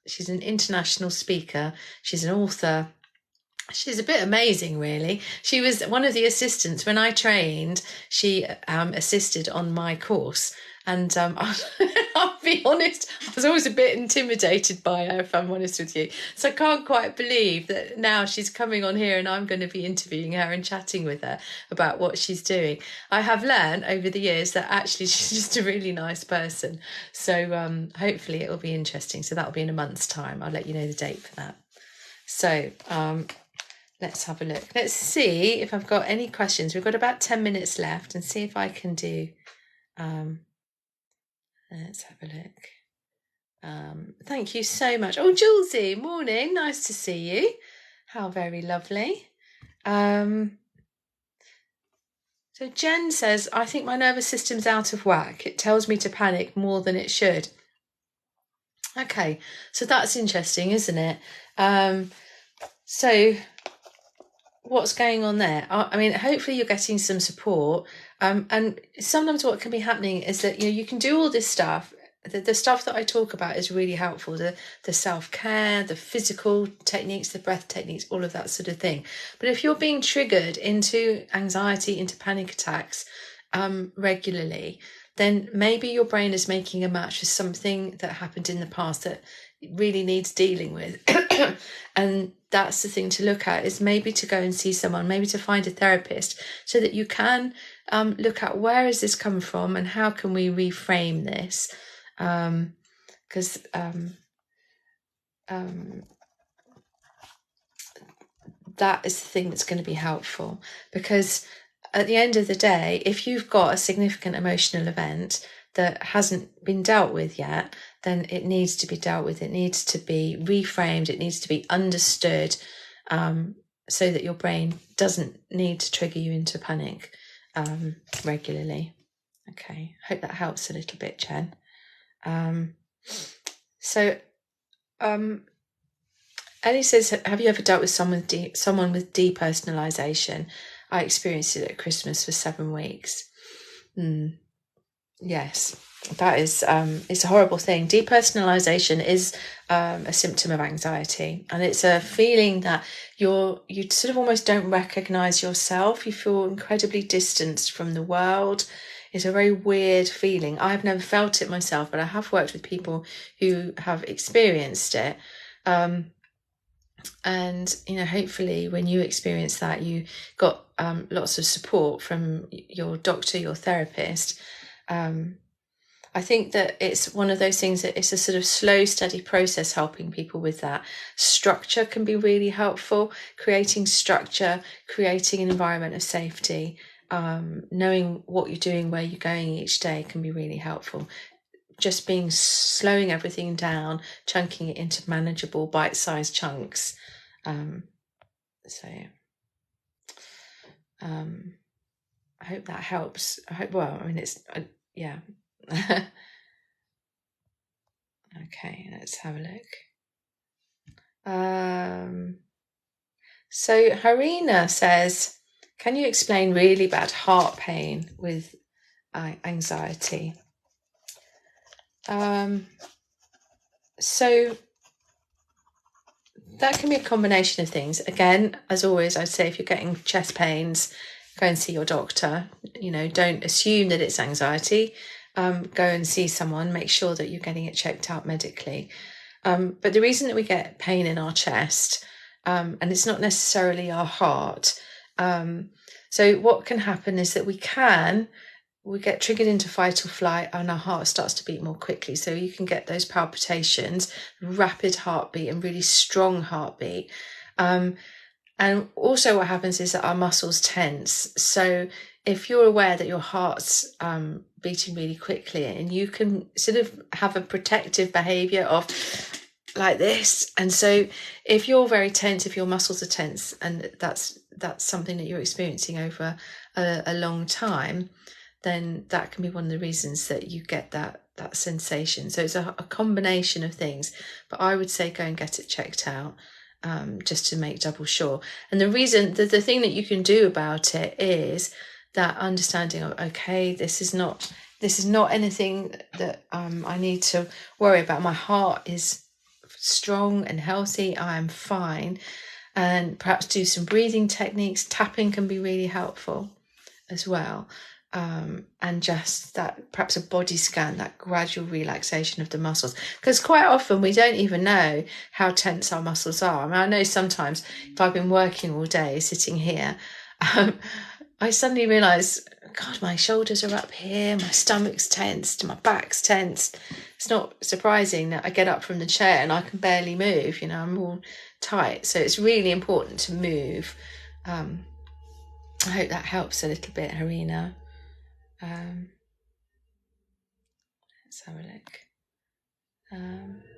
She's an international speaker. She's an author. She's a bit amazing, really. She was one of the assistants when I trained. She assisted on my course. And I'll be honest, I was always a bit intimidated by her, if I'm honest with you. So I can't quite believe that now she's coming on here and I'm going to be interviewing her and chatting with her about what she's doing. I have learned over the years that actually she's just a really nice person. So hopefully it'll be interesting. So that'll be in a month's time. I'll let you know the date for that. So let's have a look. Let's see if I've got any questions. We've got about 10 minutes left, and see if I can do... let's have a look. Thank you so much. Oh, Julesy, morning. Nice to see you. How very lovely. So Jen says, I think my nervous system's out of whack. It tells me to panic more than it should. Okay, so that's interesting, isn't it? So what's going on there? I mean, hopefully you're getting some support. And sometimes what can be happening is that, you can do all this stuff. The stuff that I talk about is really helpful. The self-care, the physical techniques, the breath techniques, all of that sort of thing. But if you're being triggered into anxiety, into panic attacks regularly, then maybe your brain is making a match with something that happened in the past that really needs dealing with. And that's the thing to look at, is maybe to go and see someone, maybe to find a therapist, so that you can look at where has this come from and how can we reframe this, because that is the thing that's going to be helpful. Because at the end of the day, if you've got a significant emotional event that hasn't been dealt with yet, then it needs to be dealt with. It needs to be reframed. It needs to be understood. so that your brain doesn't need to trigger you into panic regularly. Okay, hope that helps a little bit, Jen. Ellie says, have you ever dealt with someone with depersonalization? I experienced it at Christmas for 7 weeks. Yes, that is, it's a horrible thing. Depersonalization is a symptom of anxiety, and it's a feeling that you sort of almost don't recognize yourself. You feel incredibly distanced from the world. It's a very weird feeling. I've never felt it myself, but I have worked with people who have experienced it. And, hopefully when you experience that, you got lots of support from your doctor, your therapist. I think that it's one of those things that it's a sort of slow, steady process helping people with that. Structure can be really helpful. Creating structure, creating an environment of safety, knowing what you're doing, where you're going each day can be really helpful. Just slowing everything down, chunking it into manageable bite-sized chunks. I hope that helps. Yeah. Okay, let's have a look. So Harina says, can you explain really bad heart pain with anxiety? So that can be a combination of things. Again, as always, I'd say if you're getting chest pains, go and see your doctor. Don't assume that it's anxiety. Go and see someone, make sure that you're getting it checked out medically. But the reason that we get pain in our chest, and it's not necessarily our heart. So what can happen is that we get triggered into fight or flight, and our heart starts to beat more quickly. So you can get those palpitations, rapid heartbeat, and really strong heartbeat. And also what happens is that our muscles tense. So if you're aware that your heart's beating really quickly, and you can sort of have a protective behavior of like this. And so if you're very tense, if your muscles are tense, and that's something that you're experiencing over a long time, then that can be one of the reasons that you get that sensation. So it's a combination of things, but I would say go and get it checked out, just to make double sure. And the reason that the thing that you can do about it is that understanding of, okay, this is not anything that I need to worry about. My heart is strong and healthy. I am fine. And perhaps do some breathing techniques. Tapping can be really helpful as well. And just that, perhaps a body scan, that gradual relaxation of the muscles, because quite often we don't even know how tense our muscles are. I mean, I know sometimes if I've been working all day sitting here, I suddenly realise, God, my shoulders are up here, my stomach's tensed, my back's tensed. It's not surprising that I get up from the chair and I can barely move, I'm all tight. So it's really important to move. I hope that helps a little bit, Harina. Let's have a look.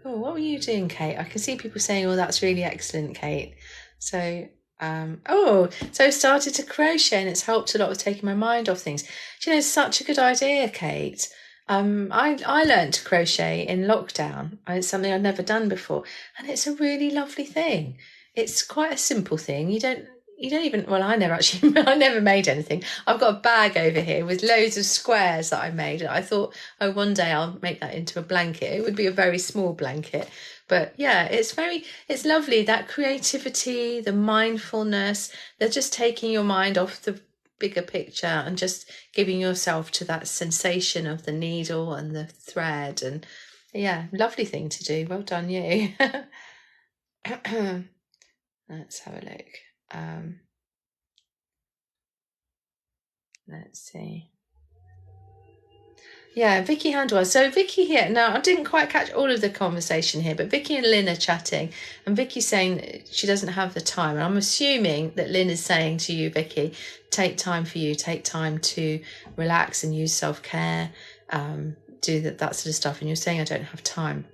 What were you doing, Kate? I can see people saying, oh, that's really excellent, Kate. So I started to crochet, and it's helped a lot with taking my mind off things. It's such a good idea, Kate. I learned to crochet in lockdown. It's something I'd never done before, and it's a really lovely thing. It's quite a simple thing. You don't even, well, I never made anything. I've got a bag over here with loads of squares that I made. I thought, one day I'll make that into a blanket. It would be a very small blanket. But yeah, it's lovely, that creativity, the mindfulness, they're just taking your mind off the bigger picture and just giving yourself to that sensation of the needle and the thread. And yeah, lovely thing to do. Well done, you. Let's have a look. Let's see. Yeah, Vicky Handwell. So Vicky here. Now, I didn't quite catch all of the conversation here, but Vicky and Lynn are chatting, and Vicky's saying she doesn't have the time. And I'm assuming that Lynn is saying to you, Vicky, take time for you, take time to relax and use self-care, do that sort of stuff. And you're saying, I don't have time.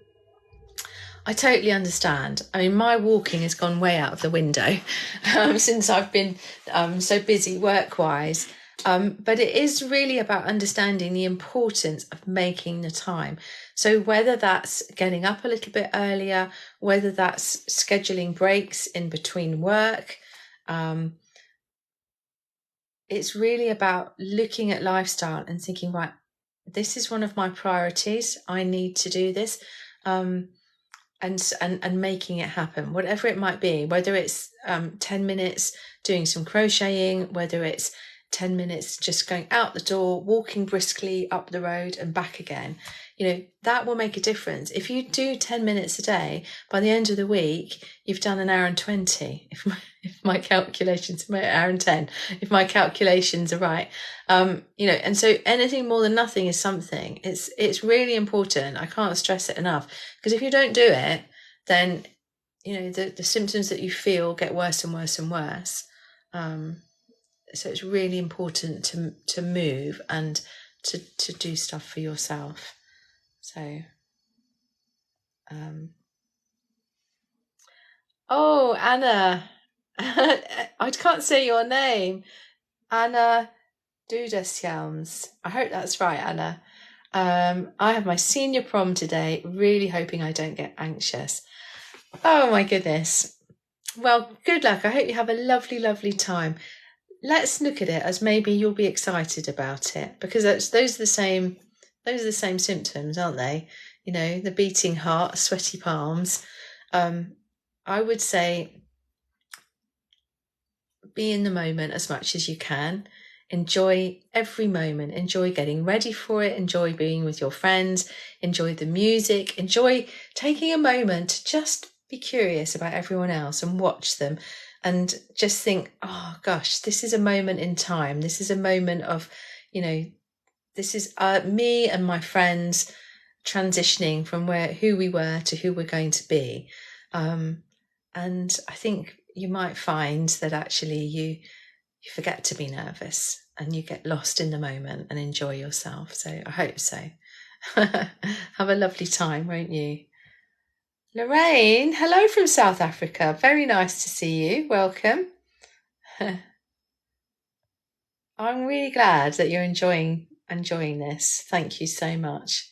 I totally understand. I mean, my walking has gone way out of the window since I've been so busy work-wise. But it is really about understanding the importance of making the time. So whether that's getting up a little bit earlier, whether that's scheduling breaks in between work, it's really about looking at lifestyle and thinking, right, this is one of my priorities. I need to do this. And making it happen, whatever it might be, whether it's 10 minutes doing some crocheting, whether it's 10 minutes just going out the door, walking briskly up the road and back again, that will make a difference. If you do 10 minutes a day, by the end of the week, you've done an hour and 20. If my calculations, an hour and 10, if my calculations are right, and so anything more than nothing is something. It's really important. I can't stress it enough, because if you don't do it, then, the symptoms that you feel get worse and worse and worse. So it's really important to move and to do stuff for yourself. So, oh, Anna, I can't say your name. Anna Dudasjelms. I hope that's right, Anna. I have my senior prom today, really hoping I don't get anxious. Oh my goodness. Well, good luck. I hope you have a lovely, lovely time. Let's look at it as maybe you'll be excited about it, because those are the same symptoms, aren't they? The beating heart, sweaty palms. I would say be in the moment as much as you can. Enjoy every moment. Enjoy getting ready for it. Enjoy being with your friends. Enjoy the music. Enjoy taking a moment to just be curious about everyone else and watch them. And just think, oh gosh, this is a moment in time. This is a moment of, this is me and my friends transitioning from who we were to who we're going to be. And I think you might find that actually you forget to be nervous and you get lost in the moment and enjoy yourself. So I hope so. Have a lovely time, won't you? Lorraine, hello from South Africa. Very nice to see you. Welcome. I'm really glad that you're enjoying this. Thank you so much.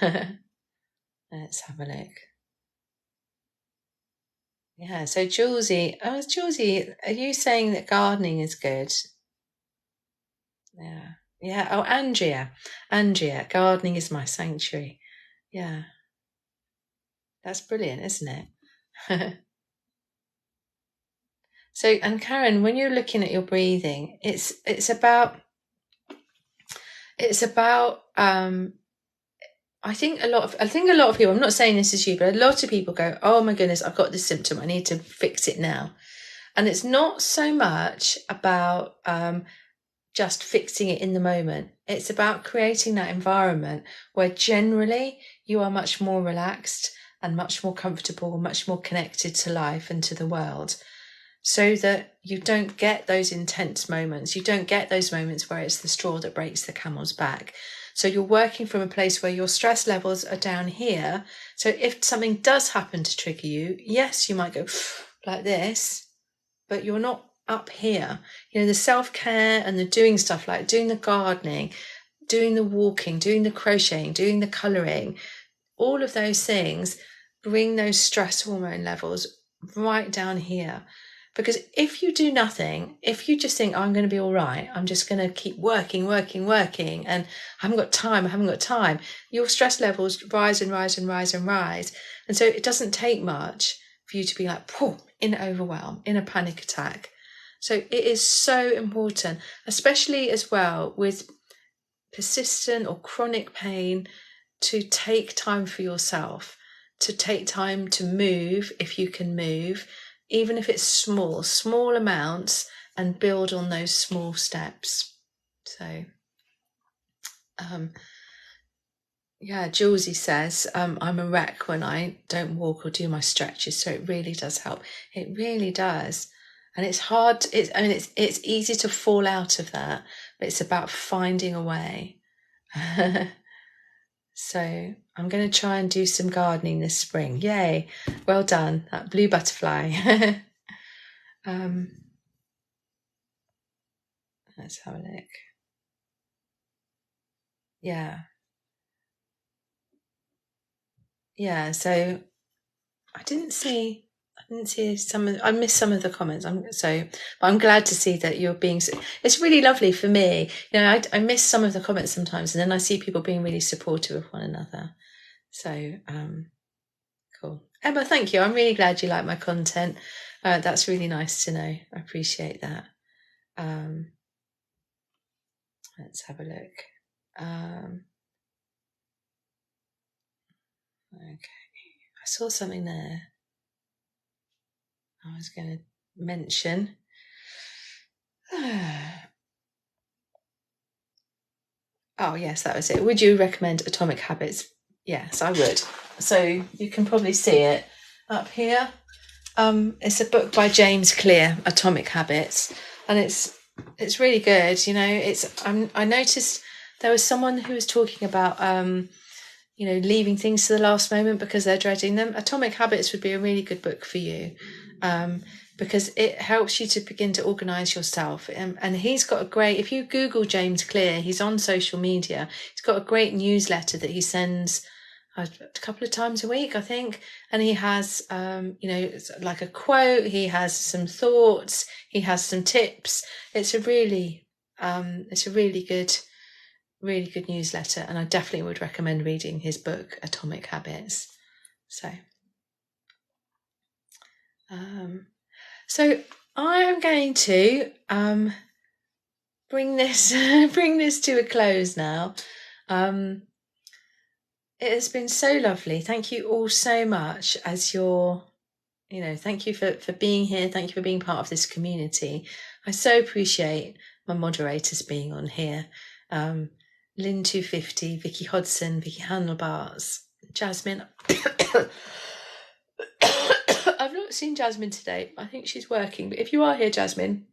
Let's have a look. Yeah, so Julesy, are you saying that gardening is good? Yeah. Oh, Andrea, gardening is my sanctuary. Yeah. That's brilliant, isn't it? So, and Karen, when you're looking at your breathing, it's about I think a lot of people, I'm not saying this is you, but a lot of people go, oh my goodness, I've got this symptom, I need to fix it now. And it's not so much about just fixing it in the moment. It's about creating that environment where generally you are much more relaxed and much more comfortable, much more connected to life and to the world, so that you don't get those intense moments. You don't get those moments where it's the straw that breaks the camel's back. So you're working from a place where your stress levels are down here. So if something does happen to trigger you, yes, you might go like this, but you're not up here. The self-care and the doing stuff, like doing the gardening, doing the walking, doing the crocheting, doing the colouring, all of those things bring those stress hormone levels right down here. Because if you do nothing, if you just think, oh, I'm going to be all right, I'm just going to keep working, and I haven't got time, your stress levels rise and rise and rise and rise. And so it doesn't take much for you to be like, in overwhelm, in a panic attack. So it is so important, especially as well with persistent or chronic pain, to take time for yourself, to take time to move if you can move, even if it's small amounts, and build on those small steps. So, Julesy says, I'm a wreck when I don't walk or do my stretches. So it really does help. It really does. And it's hard. It's easy to fall out of that, but it's about finding a way. So I'm going to try and do some gardening this spring. Yay. Well done. That blue butterfly. Let's have a look. Yeah. Yeah. So I missed some of the comments. But I'm glad to see that you're being, it's really lovely for me. You know, I miss some of the comments sometimes, and then I see people being really supportive of one another. So, cool. Emma, thank you. I'm really glad you like my content. That's really nice to know. I appreciate that. Let's have a look. Okay. I saw something there I was going to mention. Oh, yes, that was it. Would you recommend Atomic Habits? Yes, I would. So you can probably see it up here. It's a book by James Clear, Atomic Habits, and it's really good. You know, I noticed there was someone who was talking about leaving things to the last moment because they're dreading them. Atomic Habits would be a really good book for you, because it helps you to begin to organize yourself. And he's got a great, if you Google James Clear, he's on social media. He's got a great newsletter that he sends a couple of times a week, I think. And he has, like a quote, he has some thoughts, he has some tips. It's a really good newsletter, and I definitely would recommend reading his book Atomic Habits. So I'm going to bring this to a close now. It has been so lovely. Thank you all so much thank you for being here. Thank you for being part of this community. I so appreciate my moderators being on here. Lynn 250, Vicky Hodson, Vicky Handlebars, Jasmine. I've not seen Jasmine today. I think she's working. But if you are here, Jasmine,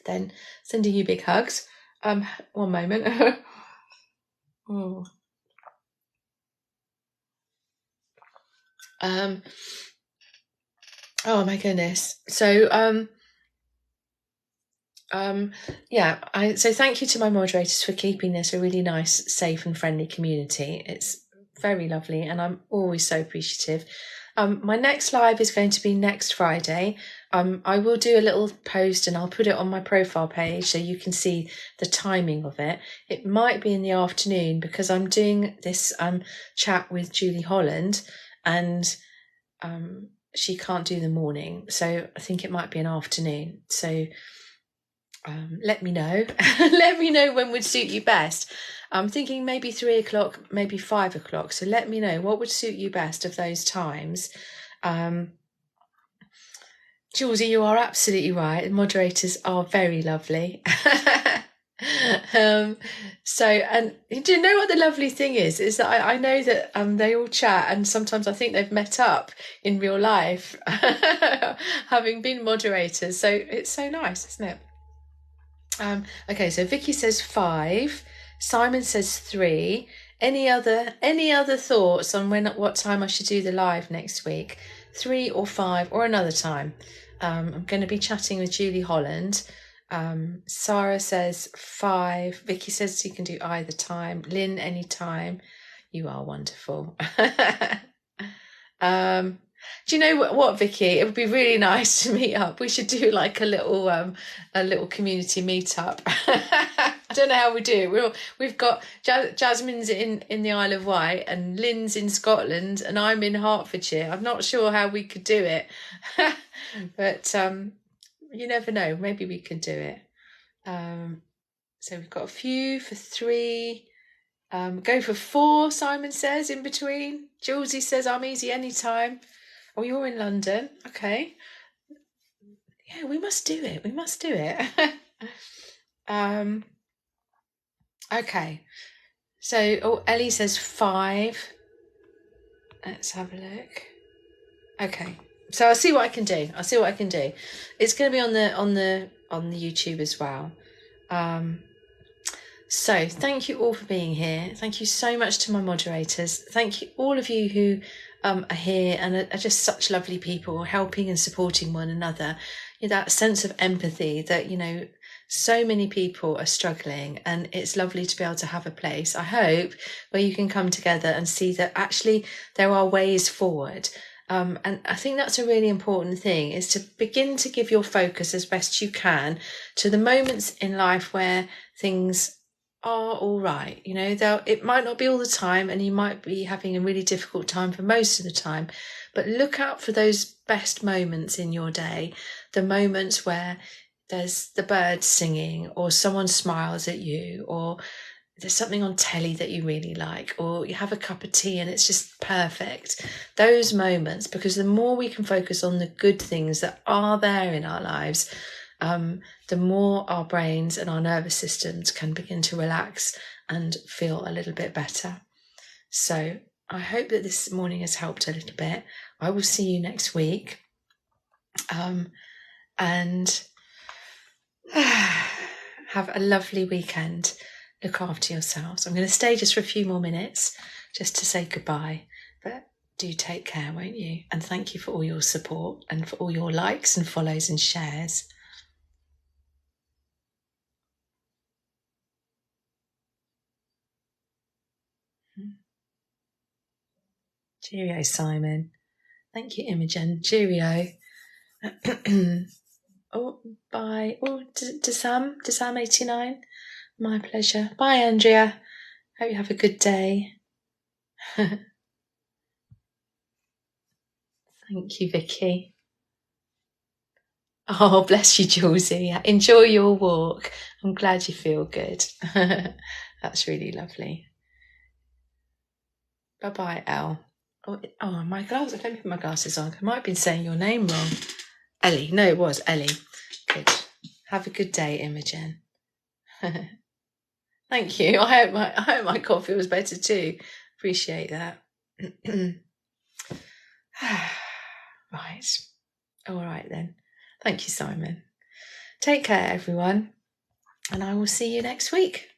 then sending you big hugs. One moment. Oh. Oh my goodness. So so thank you to my moderators for keeping this a really nice, safe and friendly community. It's very lovely, and I'm always so appreciative. My next live is going to be next Friday. I will do a little post and I'll put it on my profile page so you can see the timing of it. It might be in the afternoon because I'm doing this chat with Julie Holland, and she can't do the morning, so I think it might be an afternoon. So let me know. Let me know when would suit you best. I'm thinking maybe 3 o'clock, maybe 5 o'clock. So let me know what would suit you best of those times. Julesy, you are absolutely right. The moderators are very lovely. And do you know what the lovely thing is that I know that they all chat, and sometimes I think they've met up in real life, having been moderators. So it's so nice, isn't it? Okay, so Vicky says 5, Simon says 3. Any other thoughts on what time I should do the live next week? 3 or 5 or another time? I'm going to be chatting with Julie Holland. Sarah says 5. Vicky says you can do either time. Lynn, any time. You are wonderful. Do you know what, Vicky? It would be really nice to meet up. We should do like a little community meetup. I don't know how we do it. We've got Jasmine's in the Isle of Wight, and Lynn's in Scotland, and I'm in Hertfordshire. I'm not sure how we could do it, but you never know. Maybe we can do it. So we've got a few for 3. Go for 4. Simon says in between. Julesy says I'm easy anytime. Oh, you're in London. Okay. Yeah, we must do it. Okay. So, Ellie says 5. Let's have a look. Okay. So I'll see what I can do. It's going to be on the YouTube as well. So thank you all for being here. Thank you so much to my moderators. Thank you all of you who are here and are just such lovely people, helping and supporting one another. That sense of empathy that, so many people are struggling, and it's lovely to be able to have a place, I hope, where you can come together and see that actually there are ways forward. And I think that's a really important thing, is to begin to give your focus as best you can to the moments in life where things are all right. It might not be all the time, and you might be having a really difficult time for most of the time, but look out for those best moments in your day, the moments where there's the birds singing, or someone smiles at you, or there's something on telly that you really like, or you have a cup of tea and it's just perfect. Those moments, because the more we can focus on the good things that are there in our lives, the more our brains and our nervous systems can begin to relax and feel a little bit better. So I hope that this morning has helped a little bit. I will see you next week. And have a lovely weekend. Look after yourselves. I'm going to stay just for a few more minutes just to say goodbye, but do take care, won't you? And thank you for all your support and for all your likes and follows and shares. Cheerio, Simon. Thank you, Imogen. Cheerio. Oh, bye. Oh, to Sam 89. My pleasure. Bye, Andrea. Hope you have a good day. Thank you, Vicky. Oh, bless you, Julesy. Enjoy your walk. I'm glad you feel good. That's really lovely. Bye-bye, Elle. Oh, my glasses. Let me put my glasses on. I might have been saying your name wrong. Ellie. No, it was Ellie. Good. Have a good day, Imogen. Thank you. I hope my coffee was better too. Appreciate that. Right. All right then. Thank you, Simon. Take care, everyone, and I will see you next week.